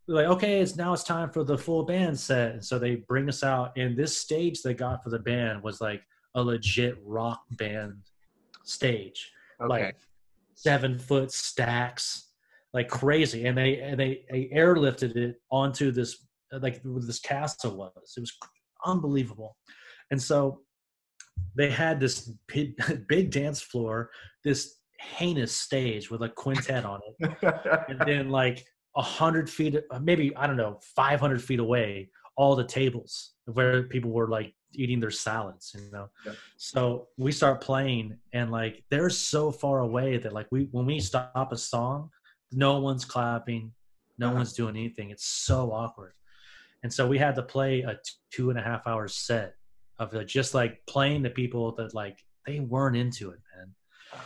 like, okay, it's time for the full band set. And so they bring us out, and this stage they got for the band was like a legit rock band stage, like 7-foot stacks, like crazy. And they airlifted it onto this, like where this castle was. It was unbelievable. And so they had this big dance floor, this heinous stage with a quintet on it. And then like 100 feet, maybe, I don't know, 500 feet away, all the tables where people were like eating their salads, So we start playing, and like they're so far away that like when we stop a song, no one's clapping, no one's doing anything. It's so awkward. And so we had to play a 2.5-hour set of just like playing the people that like they weren't into it, man.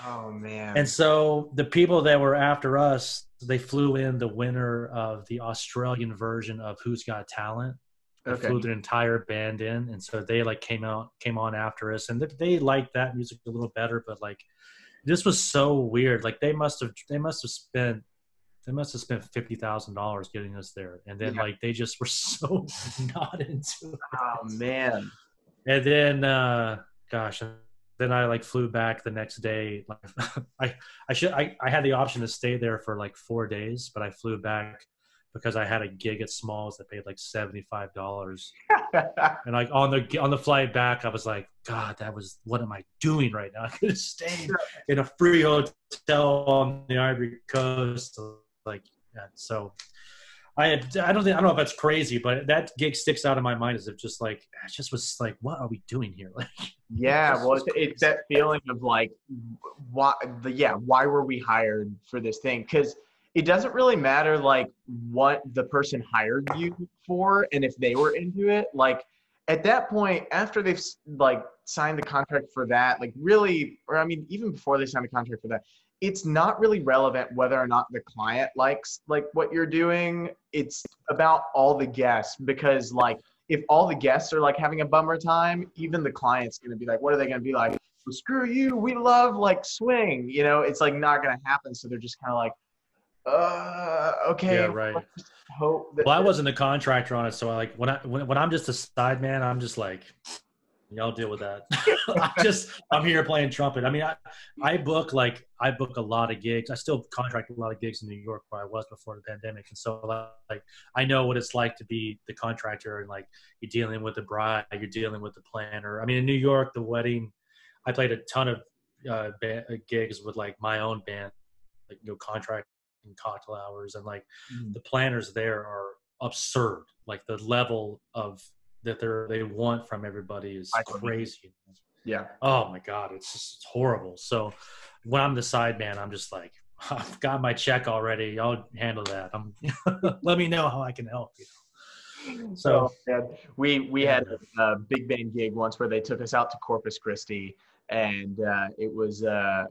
Oh man. And so the people that were after us, they flew in the winner of the Australian version of Who's Got Talent. They flew their entire band in, and so they like came on after us, and they liked that music a little better. But like this was so weird. Like they must have spent $50,000 getting us there, and then like they just were so not into it. Oh man. And then, then I like flew back the next day. Like I had the option to stay there for like 4 days, but I flew back because I had a gig at Smalls that paid like $75. And like on the flight back, I was like, God, what am I doing right now? I could have stayed in a free hotel on the Ivory Coast. Like, so. I don't know if that's crazy, but that gig sticks out in my mind as if just like, it just was like, what are we doing here? Like, well, it's that feeling of like, why were we hired for this thing? Because it doesn't really matter like what the person hired you for, and if they were into it. Like at that point, after they've like signed the contract for that, like really, or I mean, even before they signed the contract for that, it's not really relevant whether or not the client likes like what you're doing. It's about all the guests, because like if all the guests are like having a bummer time, even the client's going to be like, what are they going to be like? Well, screw you. We love like swing, it's like not going to happen. So they're just kind of like, Okay. Yeah, right. Let's hope that. Well, I wasn't a contractor on it, so I like when I'm just a side man, I'm just like, y'all deal with that. I'm here playing trumpet. I mean, I book a lot of gigs. I still contract a lot of gigs in New York where I was before the pandemic, and so like I know what it's like to be the contractor, and like you're dealing with the bride, you're dealing with the planner. I mean, in New York, the wedding, I played a ton of gigs with like my own band, like contract and cocktail hours, and like the planners there are absurd. Like the level of that they want from everybody is crazy. Yeah. Oh my God, it's just horrible. So when I'm the side man, I'm just like, I've got my check already. I'll handle that. Let me know how I can help you. So yeah, we had a big band gig once where they took us out to Corpus Christi, and it was a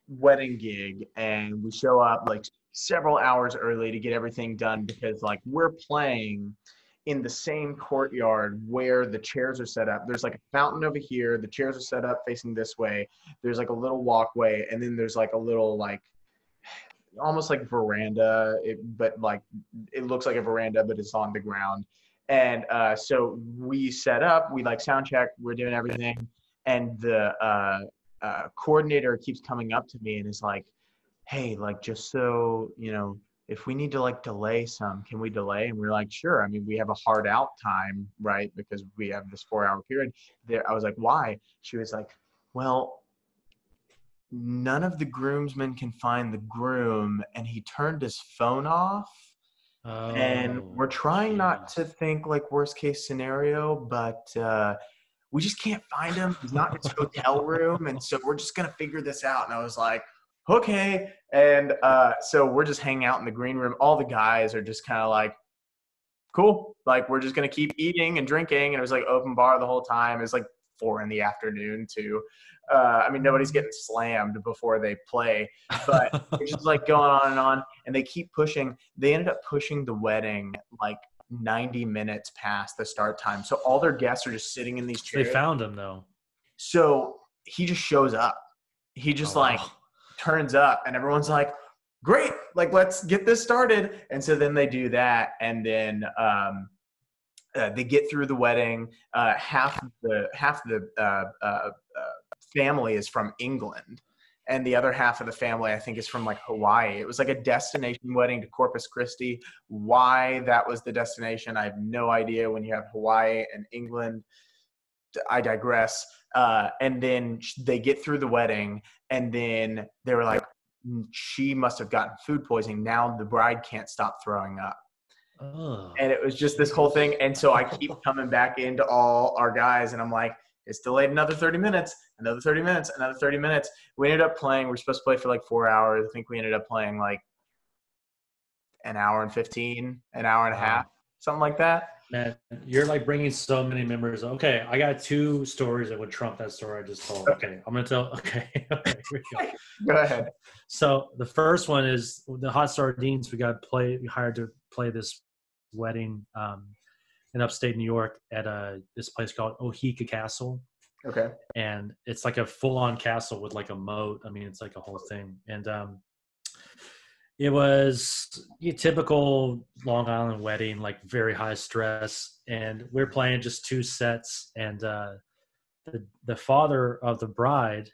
wedding gig, and we show up like several hours early to get everything done because like we're playing in the same courtyard where the chairs are set up. There's like a fountain over here. The chairs are set up facing this way. There's like a little walkway, and then there's like a little like almost like veranda, but like it looks like a veranda, but it's on the ground. And so we set up, we like sound check, we're doing everything, and the coordinator keeps coming up to me and is like, hey, like just so you know, if we need to like delay some, can we delay? And we're like, sure. I mean, we have a hard out time, right? Because we have this 4-hour period there. I was like, why? She was like, well, none of the groomsmen can find the groom, and he turned his phone off. And we're trying not to think like worst case scenario, but we just can't find him. He's not in his hotel room, and so we're just gonna figure this out. And I was like, okay. And so we're just hanging out in the green room. All the guys are just kind of like, cool. Like we're just gonna keep eating and drinking. And it was like open bar the whole time. It was like 4 PM too. I mean, nobody's getting slammed before they play, but it's just like going on and on. And they keep pushing. They ended up pushing the wedding like 90 minutes past the start time. So all their guests are just sitting in these chairs. They found him though. So he just shows up. He just turns up, and everyone's like, great, like let's get this started. And so then they do that, and then they get through the wedding. Half the family is from England, and the other half of the family I think is from like Hawaii. It was like a destination wedding to Corpus Christi. Why that was the destination, I have no idea. When you have Hawaii and England, I digress. And then they get through the wedding, and then they were like, she must have gotten food poisoning. Now the bride can't stop throwing up. Oh, and it was just this whole thing. And so I keep coming back into all our guys, and I'm like, it's delayed another 30 minutes, another 30 minutes, another 30 minutes. We ended up playing, we're supposed to play for like 4 hours. I think we ended up playing like an hour and 15, an hour and a half, something like that. Man, you're like bringing so many memories. Okay, I got 2 stories that would trump that story I just told. Okay, I'm going to tell. Okay, here we go. Go ahead. So the first one is the Hot Sardines. We hired to play this wedding in upstate New York at this place called Ohika Castle. Okay. And it's like a full-on castle with like a moat. I mean, it's like a whole thing. And it was a typical Long Island wedding, like very high stress. And we're playing just 2 sets. And the father of the bride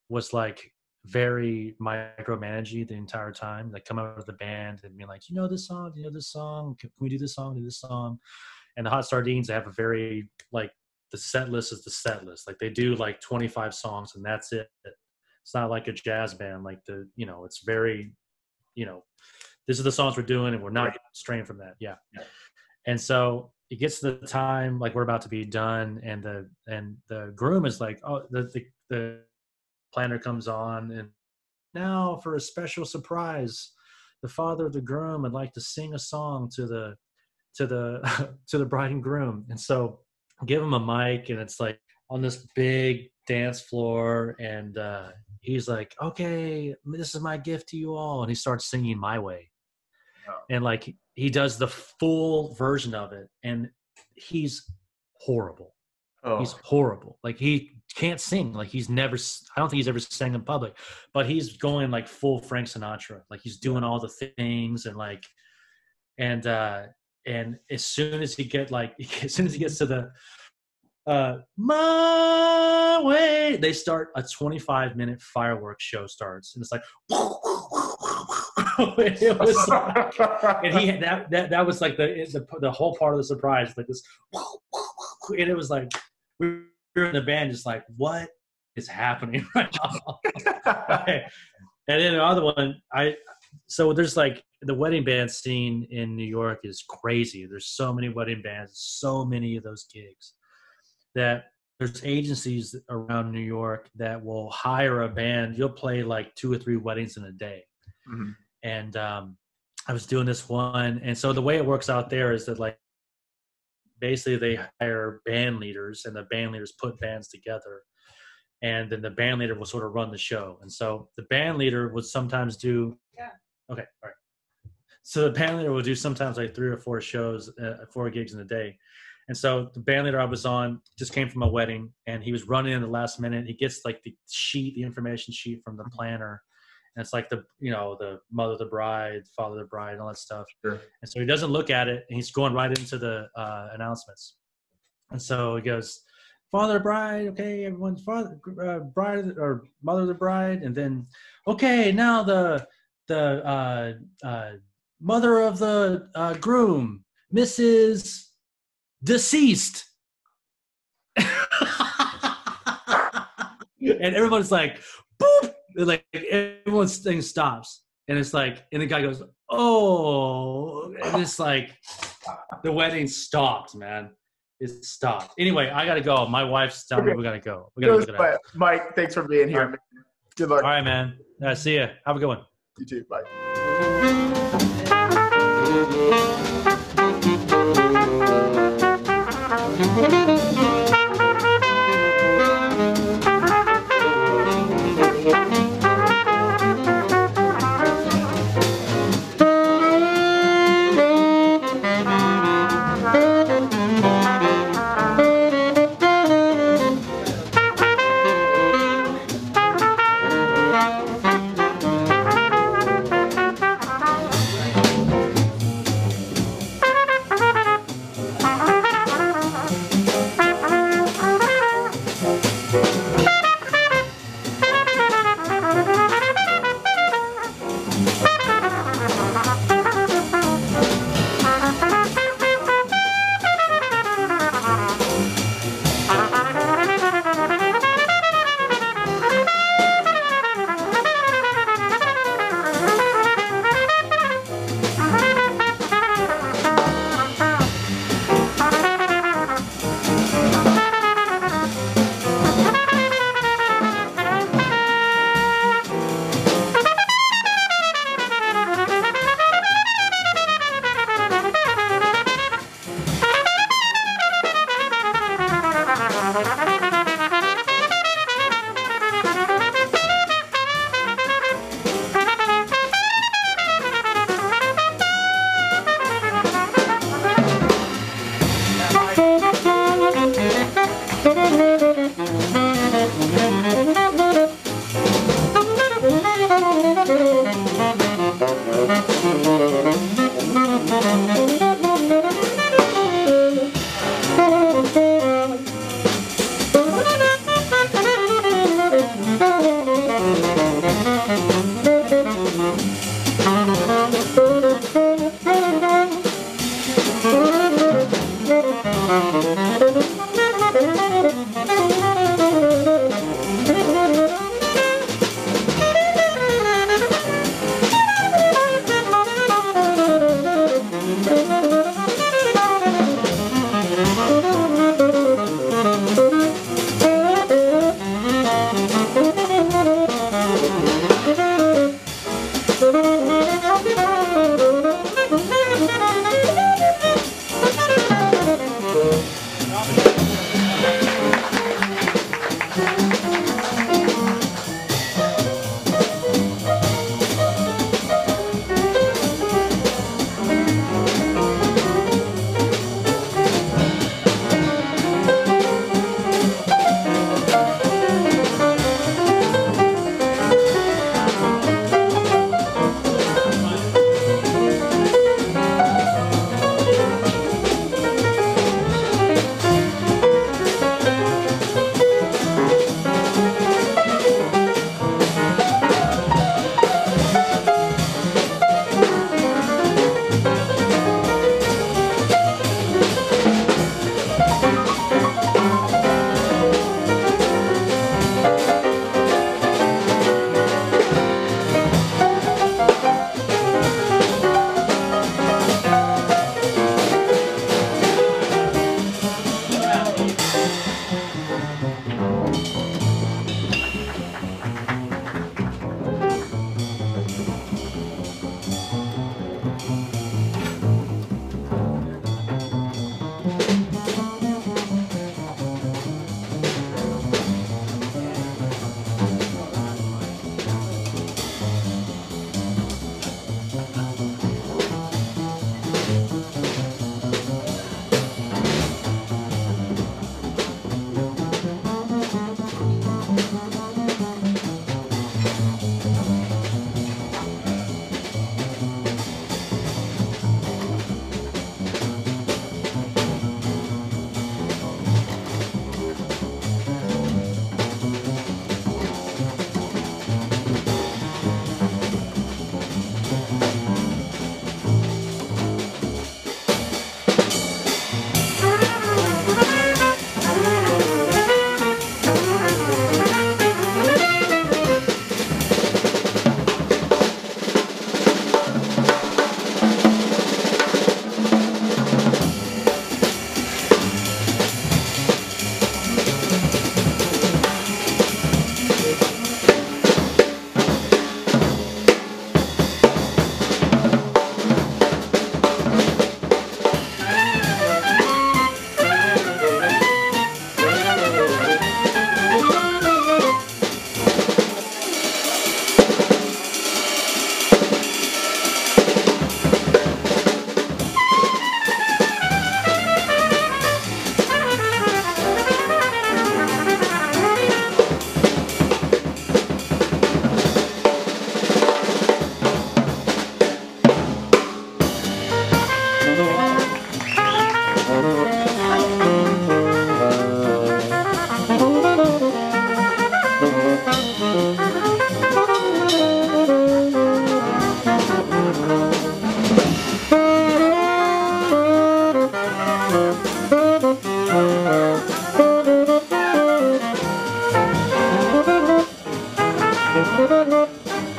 was like very micromanaging the entire time. Like come out of the band and be like, you know this song? Can we do this song? Do this song? And the Hot Sardines, they have a very like the set list is the set list. Like they do like 25 songs and that's it. It's not like a jazz band. Like it's very, this is the songs we're doing and we're not straying from that. Yeah. And so it gets to the time like we're about to be done, and the groom is like, oh, the planner comes on, and now for a special surprise, the father of the groom would like to sing a song to the bride and groom. And so give him a mic, and it's like on this big dance floor, and he's like, okay, this is my gift to you all. And he starts singing My Way. Oh. And like he does the full version of it, and he's horrible. Oh. He's horrible. Like he can't sing. Like I don't think he's ever sang in public, but he's going like full Frank Sinatra. Like he's doing all the things and like, and as soon as he gets to the my way, they start a 25-minute fireworks show starts, and it's like, it was like, and that was like the whole part of the surprise, like this, and it was like we were in the band just like, what is happening right now? And then the other one, so there's like the wedding band scene in New York is crazy. There's so many wedding bands, so many of those gigs, that there's agencies around New York that will hire a band. You'll play like 2 or 3 weddings in a day. Mm-hmm. And I was doing this one. And so the way it works out there is that like basically they hire band leaders, and the band leaders put bands together. And then the band leader will sort of run the show. And so the band leader would sometimes do, okay, all right. So the band leader will do sometimes like 3 or 4 shows, 4 gigs in a day. And so the band leader I was on just came from a wedding, and he was running in the last minute. He gets like the information sheet from the planner. And it's like the mother of the bride, father of the bride, and all that stuff. Sure. And so he doesn't look at it, and he's going right into the announcements. And so he goes, father of the bride, okay, everyone's father, bride or mother of the bride. And then, okay, now the mother of the groom, Mrs. Deceased. And everyone's like, boop. Like everyone's thing stops, and it's like, and the guy goes, oh, and it's like the wedding stopped, man. It stopped. Anyway, I gotta go. My wife's telling me we gotta go. We gotta go. Mike, thanks for being here. Right. Good luck. All right, man. See ya. Have a good one. You too. Bye.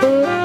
Thank you.